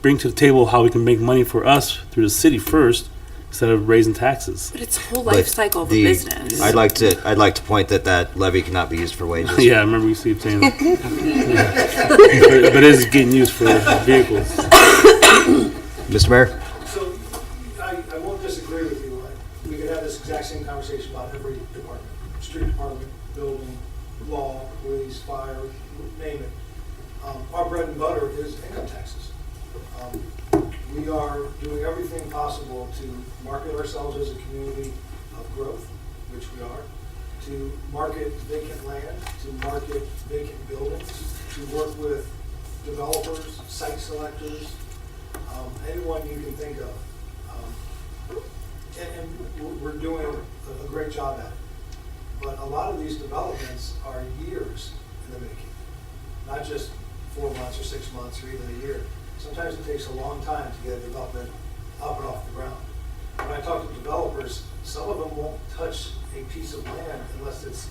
bring to the table how we can make money for us through the city first instead of raising taxes. But it's a whole life cycle of a business. I'd like to point that levy cannot be used for wages. Yeah, I remember you keep saying that. but it is getting used for vehicles. Mr. Mayor? So I won't disagree with you. We could have this exact same conversation about every department, street department, building, law, police, fire, name it. Our bread and butter is income taxes. We are doing everything possible to market ourselves as a community of growth, which we are, to market vacant land, to market vacant buildings, to work with developers, site selectors, anyone you can think of. And we're doing a great job at it. But a lot of these developments are years in the making, not just 4 months or 6 months or even a year. Sometimes it takes a long time to get a development up and off the ground. When I talk to developers, some of them won't touch a piece of land unless it's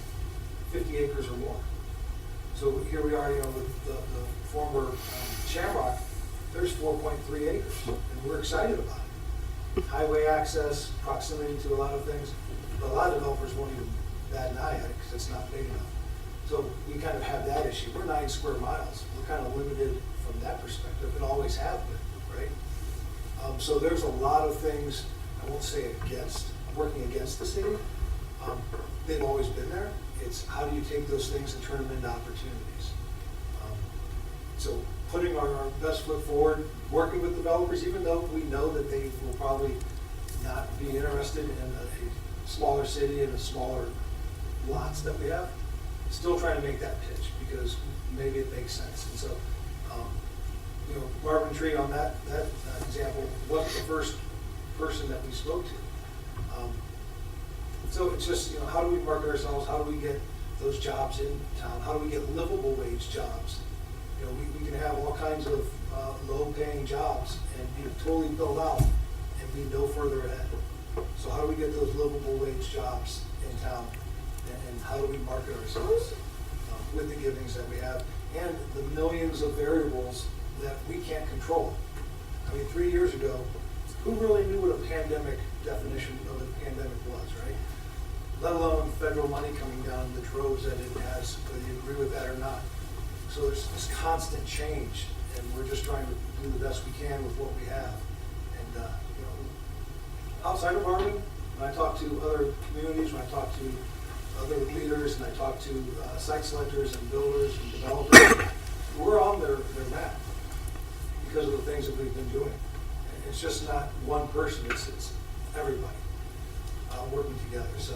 50 acres or more. So here we are, with the former Shamrock, there's 4.3 acres, and we're excited about it. Highway access, proximity to a lot of things, but a lot of developers won't even bat an eye at it because it's not big enough. So we kind of have that issue. We're 9 square miles. We're kind of limited from that perspective, and always have been, right? So there's a lot of things, I won't say working against the city. They've always been there. It's how do you take those things and turn them into opportunities? So putting our best foot forward, working with developers, even though we know that they will probably not be interested in a smaller city and the smaller lots that we have, still trying to make that pitch because maybe it makes sense. And so, Barberton Tree on that example wasn't the first person that we spoke to. So it's just, how do we market ourselves? How do we get those jobs in town? How do we get livable wage jobs? We can have all kinds of low-paying jobs and be totally built out and be no further ahead. So how do we get those livable wage jobs in town? And how do we market ourselves with the givings that we have and the millions of variables that we can't control? I mean, 3 years ago, who really knew what a pandemic definition of a pandemic was, right? Let alone federal money coming down the droves that it has, whether you agree with that or not. So there's this constant change, and we're just trying to do the best we can with what we have. And outside of Barberton, when I talk to other communities, when I talk to other leaders, and I talk to site selectors and builders and developers, we're on their map because of the things that we've been doing. And it's just not one person, it's everybody working together. So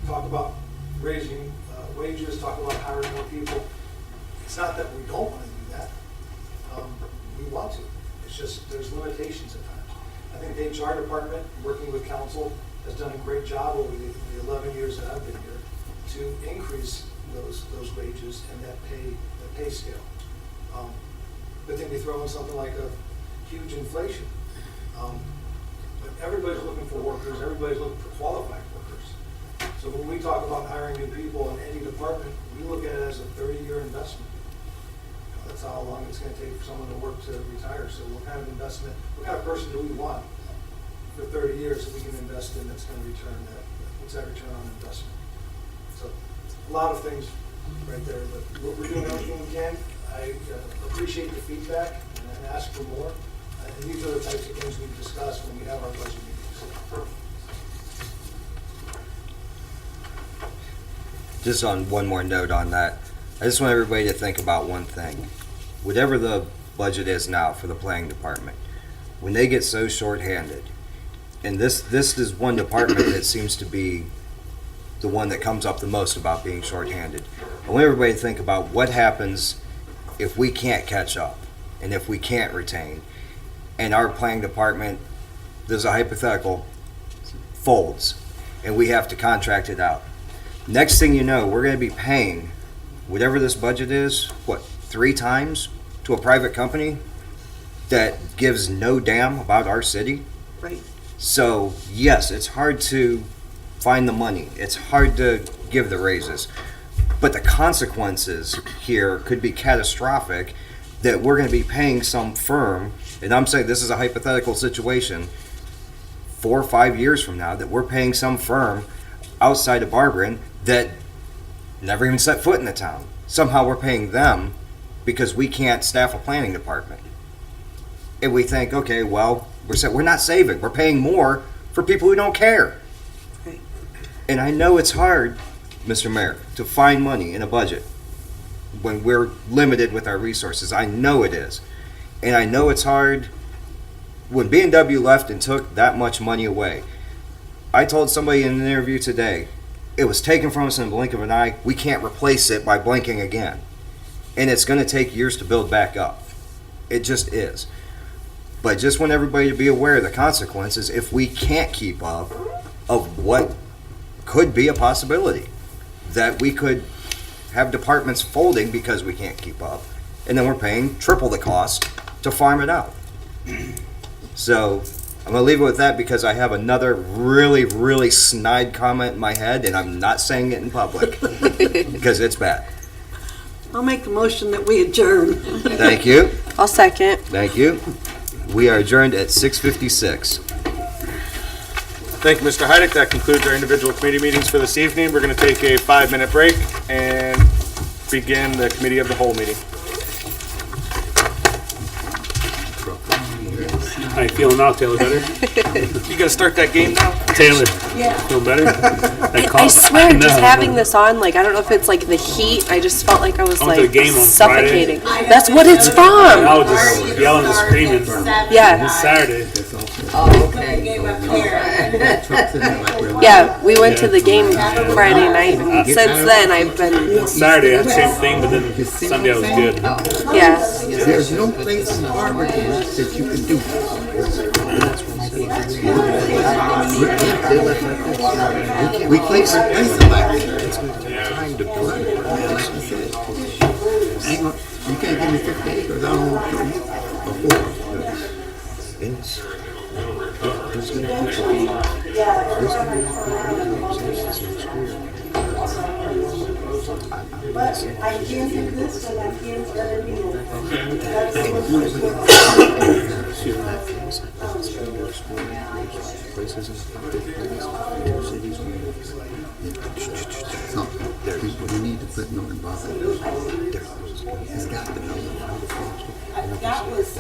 talk about raising wages, talk about hiring more people. It's not that we don't want to do that. We want to. It's It's just, there's limitations at times. I think the HR department, working with council, has done a great job over the 11 years that I've been here to increase those wages and that pay scale. But then we throw in something like a huge inflation. But everybody's looking for workers, everybody's looking for qualified workers. So when we talk about hiring new people in any department, we look at it as a 30-year investment. That's how long it's going to take for someone to work to retire. So what kind of investment, what kind of person do we want for 30 years that we can invest in that's going to return that? What's that return on investment? So a lot of things right there, but we're doing everything we can. I appreciate the feedback and ask for more. And these are the types of things we discuss when we have our budget meetings. Just on one more note on that, I just want everybody to think about one thing. Whatever the budget is now for the planning department, when they get so shorthanded, and this is one department that seems to be the one that comes up the most about being shorthanded. I want everybody to think about what happens if we can't catch up and if we can't retain, and our planning department, there's a hypothetical, folds, and we have to contract it out. Next thing you know, we're going to be paying whatever this budget is, 3 times to a private company that gives no damn about our city? Right. So, yes, it's hard to find the money. It's hard to give the raises. But the consequences here could be catastrophic, that we're going to be paying some firm, and I'm saying this is a hypothetical situation, 4 or 5 years from now, that we're paying some firm outside of Barberton that never even set foot in the town. Somehow we're paying them because we can't staff a planning department. And we think, okay, well, we're not saving. We're paying more for people who don't care. Right. And I know it's hard, Mr. Mayor, to find money in a budget when we're limited with our resources. I know it is. And I know it's hard when B&W left and took that much money away. I told somebody in an interview today, it was taken from us in the blink of an eye. We can't replace it by blinking again. And it's going to take years to build back up. It just is. But just want everybody to be aware of the consequences if we can't keep up of what could be a possibility. That we could have departments folding because we can't keep up. And then we're paying triple the cost to farm it out. So I'm going to leave it with that because I have another really, really snide comment in my head, and I'm not saying it in public because it's bad. I'll make the motion that we adjourn. Thank you. I'll second. Thank you. We are adjourned at 6:56. Thank you, Mr. Heidick. That concludes our individual committee meetings for this evening. We're going to take a 5-minute break and begin the committee of the whole meeting. How you feeling now, Taylor? Better? You gonna start that game now? Taylor, Yeah. feeling better? I swear, just having this on, like, I don't know if it's like the heat, I just felt like I was I went to like a game on suffocating. Friday. That's what it's I from. was just yelling and screaming. Yeah. It's Saturday. Yeah, we went to the game Friday night, and since then I've been, Saturday I had the same thing, but then Sunday I was good. yeah. There's no place in Barberton that you can do this. We play some place like this. Trying to play. Like you said. Hang on. You can't give me 50 acres. I don't want to afford. There's going to be But I can't do this and I can't do that. We need to put Norton Barberton. It's got to be. That was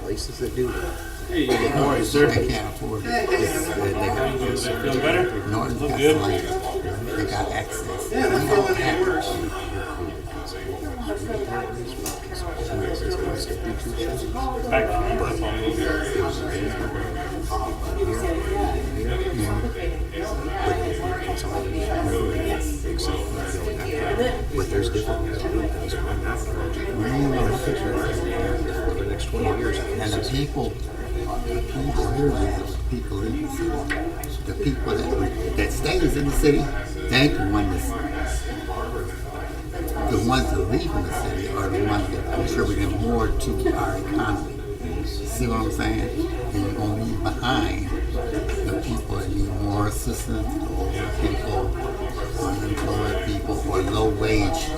places that do that. Hey, how are you, sir? They can't afford it. Feeling better? Norton's Look got good? land. They got access. We don't have it. Back. But there's different And the people here, the people in the city, the people that stays in the city, they ain't the ones that leave in the city are the ones that contributing more to our economy. See what I'm saying? And you're going to leave behind the people that need more assistance, or people, unemployed people, or low wage.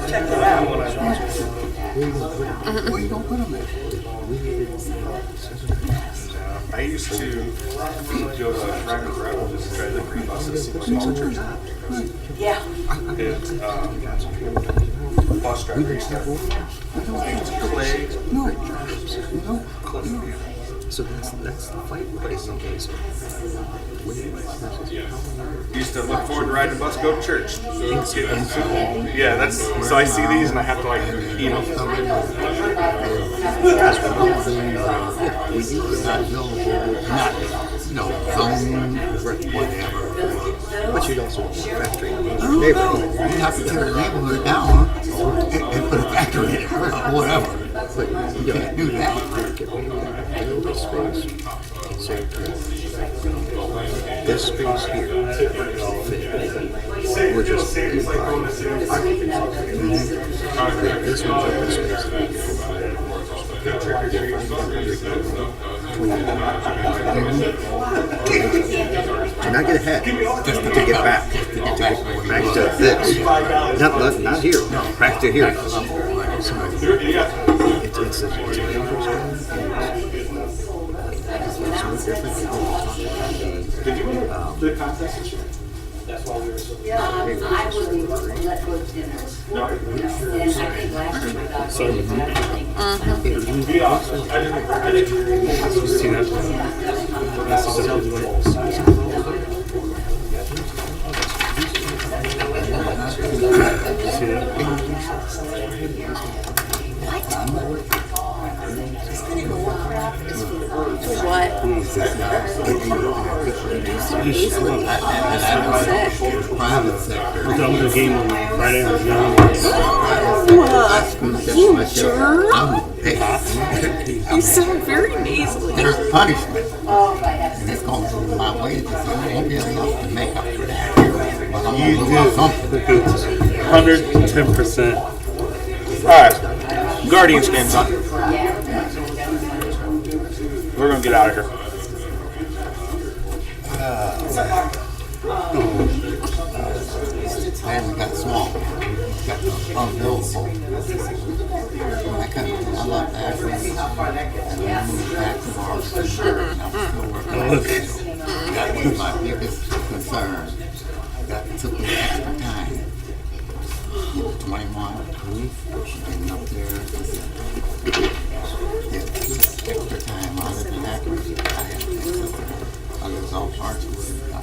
Check it out. Where you gonna put them at? I used to go to Ragged Rebel, just try the green buses, see what's all church. Yeah. And bus driver stuff. Clay. No. So that's the fight place in case. Used to look forward to riding the bus, go to church. Yeah, that's, so I see these and I have to like eat them. But you'd also factory neighborhood. You have to tear the neighborhood down and put a factory in it or whatever. But You can't do that. get rid of this space and say, this space here will fit. We're just occupancy. This one's open space. Do not get ahead. To get back. Back to this. Not here. No, back to here. It's a dangerous Did you win the contest? That's why we were so. I wouldn't let go to dinner. And I think last year we got. Sorry. See What? Private sector. I was a game on Friday. You jerk! You sound very nasally. There's punishment. And it's going to be my wages. It won't be enough to make up for that. But I'm going to do something. 110%. All right, Guardians game's on. We're gonna get out of here. And we got small. Got the unbuildable. I left Akron and we moved back to Barberton. And I'm still working on it. That was my biggest concern. That took me extra time. 21. Getting up there. Extra time. I lived in Akron. I had access to others all parts of it. I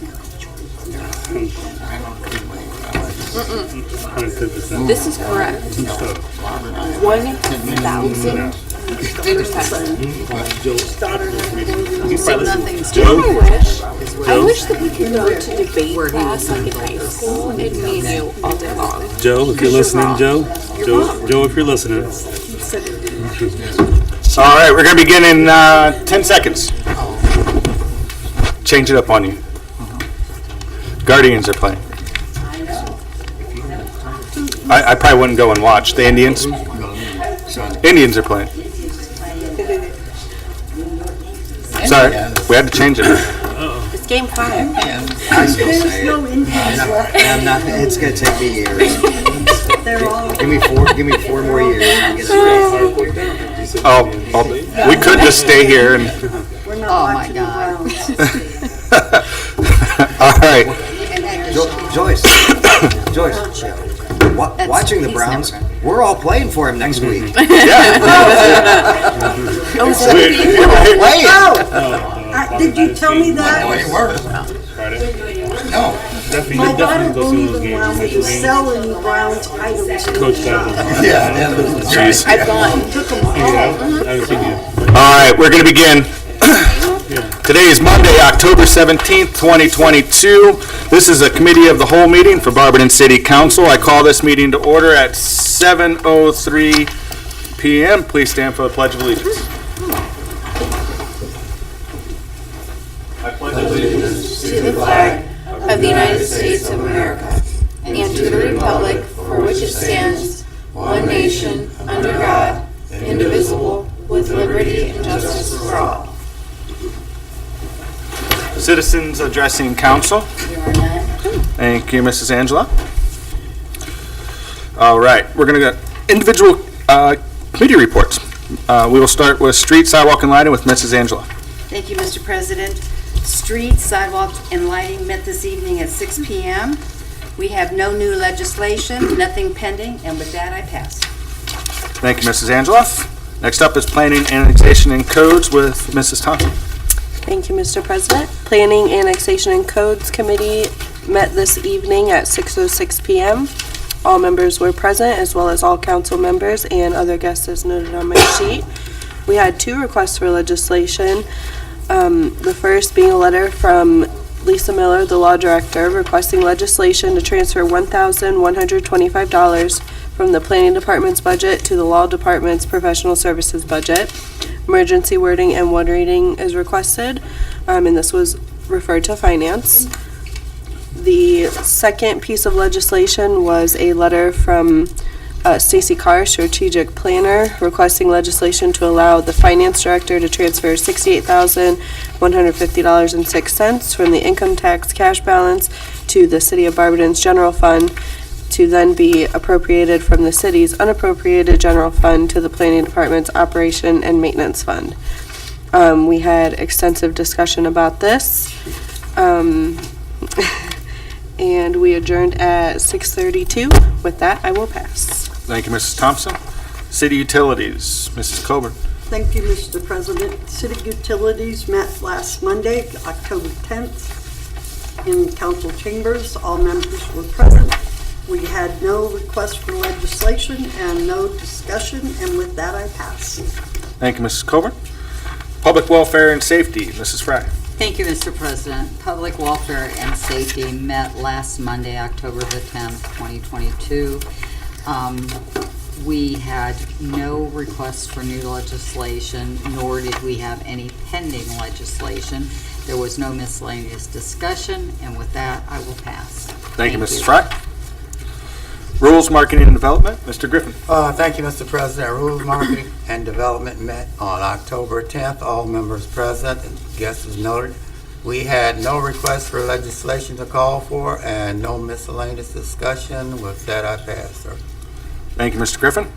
don't know. 110%. This is correct. 1,000%. So nothing's I wish that we could go to debate class like in high school and me and you all day long. Joe, if you're listening, Joe, if you're listening. All right, we're gonna begin in 10 seconds. Change it up on you. Guardians are playing. I probably wouldn't go and watch. The Indians. Indians are playing. Sorry, we had to change it. It's game 5. I still say it. I'm not, it's gonna take me years. They're all. Give me four more years. And get it straight. Oh, we could just stay here and. We're not Oh, my watching the God. Browns. All right. Joyce, watching the Browns, we're all playing for him next week. Did you tell me that? No, it worked. No. Definitely, My daughter definitely go won't see those even allow me games. to sell any Browns items in Coach the shop. Babbitt. Jeez. I've gone. Took them all. I haven't seen you. All right, we're going to begin. Today is Monday, October 17th, 2022. This is a Committee of the Whole meeting for Barberton City Council. I call this meeting to order at 7:03 p.m. Please stand for the Pledge of Allegiance. I pledge allegiance To the flag of the United States of America and to the republic for which it stands, one nation, under God, indivisible, with liberty and justice for all. Citizens addressing council. Thank you, Mrs. Angela. All right, we're going to go individual committee reports. We will start with street, sidewalk, and lighting with Mrs. Angela. Thank you, Mr. President. Street, sidewalk, and lighting met this evening at 6 p.m. We have no new legislation, nothing pending, and with that, I pass. Thank you, Mrs. Angela. Next up is planning, annexation, and codes with Mrs. Thompson. Thank you, Mr. President. Planning, Annexation, and Codes Committee met this evening at 6:06 p.m. All members were present, as well as all council members and other guests as noted on my sheet. We had 2 requests for legislation. The first being a letter from Lisa Miller, the law director, requesting legislation to transfer $1,125 from the planning department's budget to the law department's professional services budget. Emergency wording and one reading is requested, and this was referred to finance. The second piece of legislation was a letter from Stacy Carr, strategic planner, requesting legislation to allow the finance director to transfer $68,150.06 from the income tax cash balance to the City of Barberton's general fund to then be appropriated from the city's unappropriated general fund to the planning department's operation and maintenance fund. We had extensive discussion about this. And we adjourned at 6:32. With that, I will pass. Thank you, Mrs. Thompson. City Utilities, Mrs. Coburn. Thank you, Mr. President. City Utilities met last Monday, October 10th, in council chambers. All members were present. We had no request for legislation and no discussion, and with that, I pass. Thank you, Mrs. Coburn. Public Welfare and Safety, Mrs. Fry. Thank you, Mr. President. Public Welfare and Safety met last Monday, October the 10th, 2022. We had no requests for new legislation, nor did we have any pending legislation. There was no miscellaneous discussion, and with that, I will pass. Thank you, Mrs. Fry. Rules, Marketing, and Development, Mr. Griffin. Thank you, Mr. President. Rules, Marketing, and Development met on October 10th. All members present, and guests as noted. We had no request for legislation to call for and no miscellaneous discussion. With that, I pass, sir. Thank you, Mr. Griffin.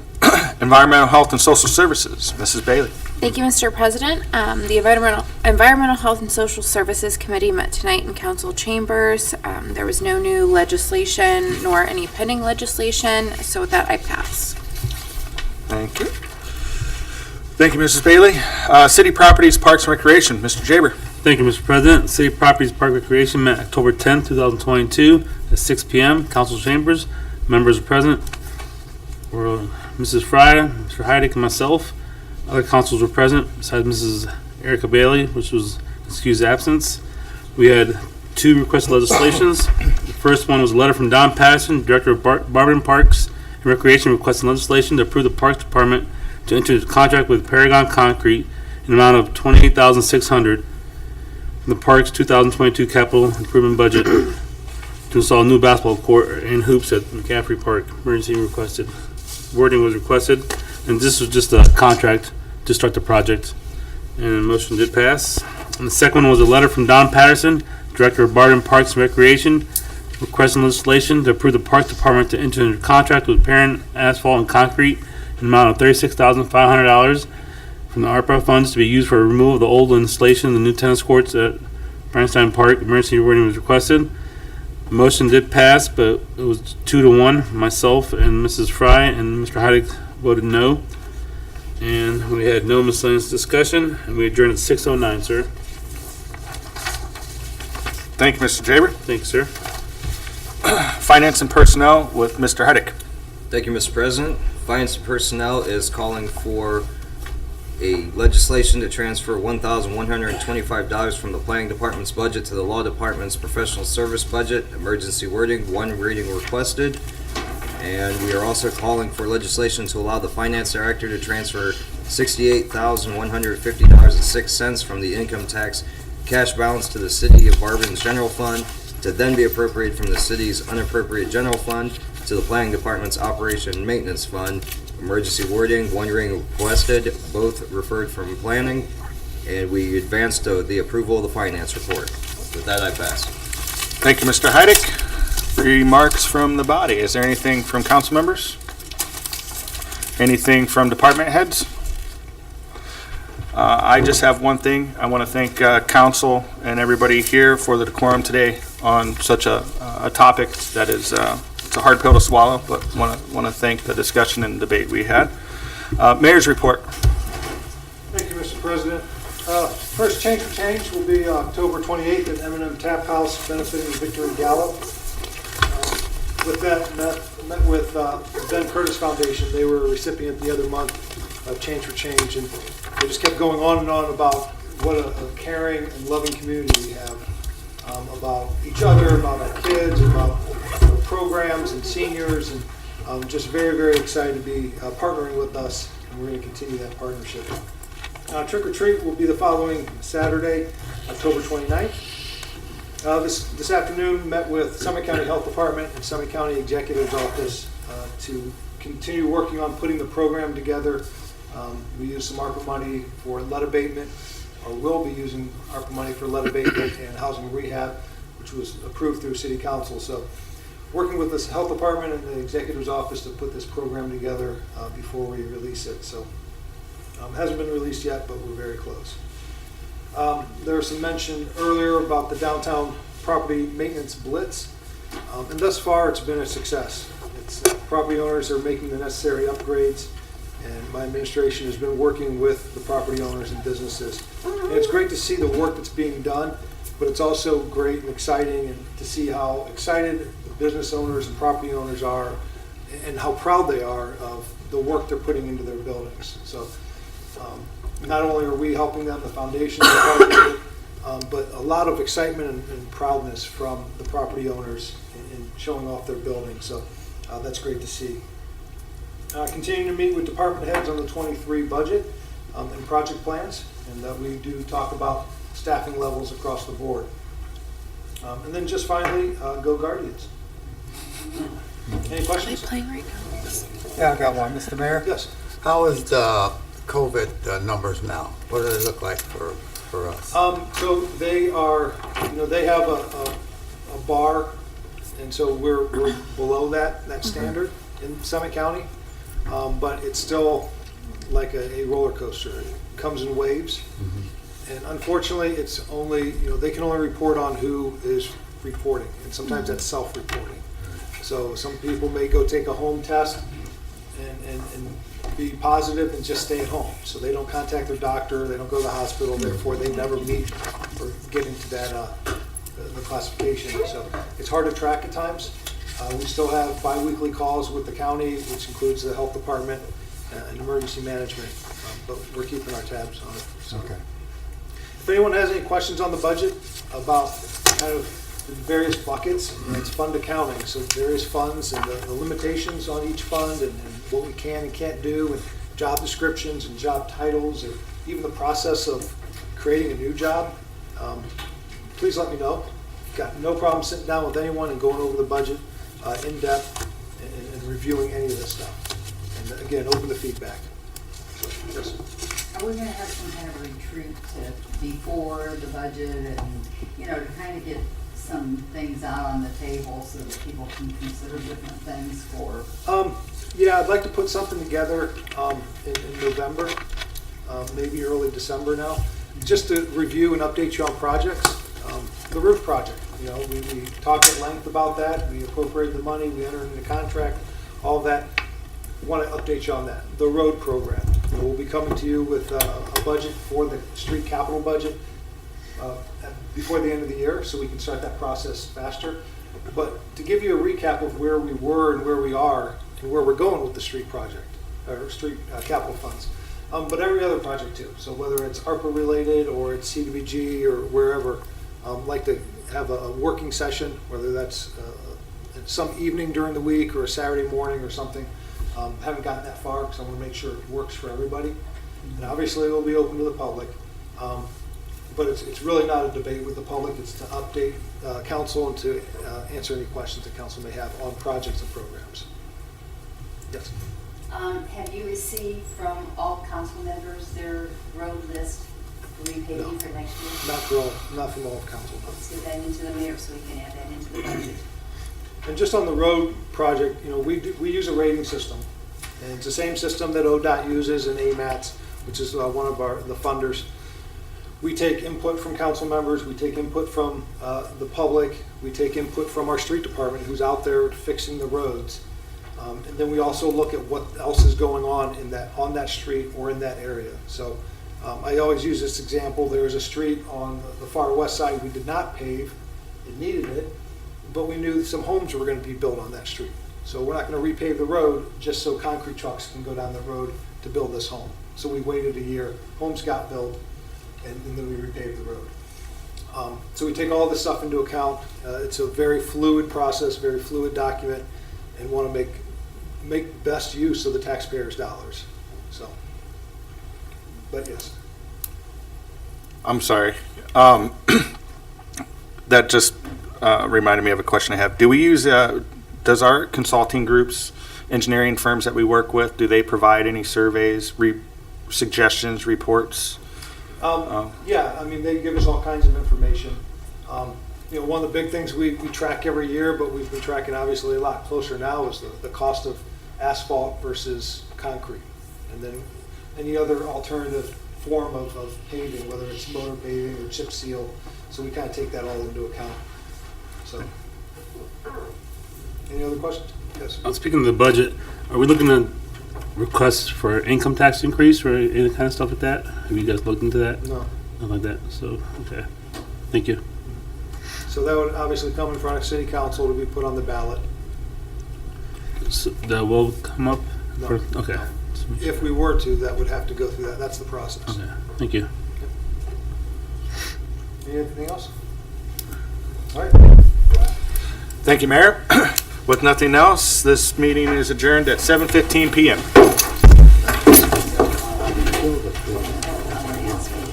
Environmental Health and Social Services, Mrs. Bailey. Thank you, Mr. President. The Environmental Health and Social Services Committee met tonight in council chambers. There was no new legislation nor any pending legislation, so with that, I pass. Thank you. Thank you, Mrs. Bailey. City Properties, Parks, and Recreation, Mr. Jaber. Thank you, Mr. President. City Properties Park Recreation met October 10th, 2022 at 6 p.m. Council chambers. Members are present. Were Mrs. Fry, Mr. Heidick, and myself. Other councils were present besides Mrs. Erica Bailey, which was excused absence. We had 2 requested legislations. The first one was a letter from Don Patterson, Director of Barberton Parks and Recreation, requesting legislation to approve the Parks Department to enter into contract with Paragon Concrete in an amount of $28,600 from the Parks 2022 capital improvement budget to install a new basketball court and hoops at McCaffrey Park. Emergency requested. Wording was requested, and this was just a contract to start the project, and the motion did pass. And the second one was a letter from Don Patterson, Director of Barberton Parks and Recreation, requesting legislation to approve the Parks Department to enter into contract with Parent Asphalt and Concrete in an amount of $36,500 from the ARPA funds to be used for removal of the old installation of the new tennis courts at Bernstein Park. Emergency wording was requested. The motion did pass, but it was 2-1. Myself and Mrs. Fry and Mr. Heidick voted no. And we had no miscellaneous discussion, and we adjourned at 6:09, sir. Thank you, Mr. Jaber. Thank you, sir. Finance and Personnel with Mr. Heidick. Thank you, Mr. President. Finance and Personnel is calling for a legislation to transfer $1,125 from the Planning Department's budget to the Law Department's professional service budget. Emergency wording, one reading requested. And we are also calling for legislation to allow the Finance Director to transfer $68,150.06 from the income tax cash balance to the City of Barberton's general fund to then be appropriated from the city's unappropriated general fund to the Planning Department's Operation and Maintenance Fund. Emergency wording, one reading requested, both referred from planning, and we advanced the approval of the finance report. With that, I pass. Thank you, Mr. Heidick. Remarks from the body. Is there anything from council members? Anything from department heads? I just have one thing. I want to thank council and everybody here for the decorum today on such a topic that is it's a hard pill to swallow, but want to thank the discussion and debate we had. Mayor's report. Thank you, Mr. President. First change for change will be October 28th at M&M Tap House benefiting the Victory Gala. With that, met with Ben Curtis Foundation. They were a recipient the other month of Change for Change, and they just kept going on and on about what a caring and loving community we have, about each other, about our kids, about our programs and seniors, and just very, very excited to be partnering with us, and we're going to continue that partnership. Trick or Treat will be the following Saturday, October 29th. This afternoon, met with Summit County Health Department and Summit County Executive's Office to continue working on putting the program together. We used some ARPA money for lead abatement, or will be using ARPA money for lead abatement and housing rehab, which was approved through City Council. So working with this Health Department and the Executive's Office to put this program together before we release it. So it hasn't been released yet, but we're very close. There was some mention earlier about the downtown property maintenance blitz, and thus far it's been a success. Property owners are making the necessary upgrades, and my administration has been working with the property owners and businesses. And it's great to see the work that's being done, but it's also great and exciting and to see how excited the business owners and property owners are and how proud they are of the work they're putting into their buildings. So not only are we helping them, the foundation is helping it, but a lot of excitement and proudness from the property owners in showing off their buildings. So that's great to see. Continuing to meet with department heads on the 23 budget and project plans, and we do talk about staffing levels across the board. And then just finally, go Guardians. Any questions? Are they playing right now? Yeah, I got one, Mr. Mayor. Yes. How is the COVID numbers now? What do they look like for us? So they are, they have a bar, and so we're below that standard in Summit County, but it's still like a roller coaster. It comes in waves, and unfortunately, it's only, they can only report on who is reporting, and sometimes that's self-reporting. So some people may go take a home test and be positive and just stay at home. So they don't contact their doctor, they don't go to the hospital, therefore they never meet or get into that the classification. So it's hard to track at times. We still have bi-weekly calls with the county, which includes the health department and emergency management, but we're keeping our tabs on it. So. Okay. If anyone has any questions on the budget about kind of the various buckets, it's fund accounting, so various funds and the limitations on each fund and what we can and can't do, and job descriptions and job titles, or even the process of creating a new job, please let me know. Got no problem sitting down with anyone and going over the budget in depth and reviewing any of this stuff. And again, open to feedback. So, yes. Are we gonna have some kind of retreat before the budget and, to kind of get some things out on the table so that people can consider different things for? Yeah, I'd like to put something together in November, maybe early December now, just to review and update you on projects. The roof project, we talked at length about that. We appropriated the money, we entered into contract, all of that. Want to update you on that. The road program, we'll be coming to you with a budget for the street capital budget before the end of the year, so we can start that process faster. But to give you a recap of where we were and where we are and where we're going with the street project, or street capital funds. But every other project too. So whether it's ARPA related or it's CDBG or wherever, like to have a working session, whether that's some evening during the week or a Saturday morning or something. Haven't gotten that far because I want to make sure it works for everybody. And obviously it will be open to the public. But it's really not a debate with the public. It's to update council and to answer any questions that council may have on projects and programs. Yes. Have you received from all council members their road list for repaving for next year? Not from all council. Let's get that into the mayor so we can add that into the budget. And just on the road project, we use a rating system. And it's the same system that ODOT uses and AMATS, which is one of the funders. We take input from council members, we take input from the public, we take input from our street department who's out there fixing the roads. And then we also look at what else is going on on that street or in that area. So I always use this example. There is a street on the far west side we did not pave. It needed it, but we knew some homes were going to be built on that street. So we're not going to repave the road just so concrete trucks can go down the road to build this home. So we waited a year. Homes got built, and then we repaved the road. So we take all this stuff into account. It's a very fluid process, very fluid document, and want to make best use of the taxpayers' dollars. So, but yes. I'm sorry. That just reminded me of a question I have. Do we use, does our consulting groups, engineering firms that we work with, do they provide any surveys, suggestions, reports? Yeah, I mean, they give us all kinds of information. One of the big things we track every year, but we've been tracking obviously a lot closer now, is the cost of asphalt versus concrete. And then any other alternative form of paving, whether it's motor paving or chip seal. So we kind of take that all into account. So, any other questions? Yes. Speaking of the budget, are we looking at requests for income tax increase or any kind of stuff like that? Have you guys looked into that? No. Nothing like that. So, okay. Thank you. So that would obviously come in front of city council to be put on the ballot. So that will come up? No. Okay. If we were to, that would have to go through that. That's the process. Okay. Thank you. Anything else? All right. Thank you, Mayor. With nothing else, this meeting is adjourned at 7:15 p.m.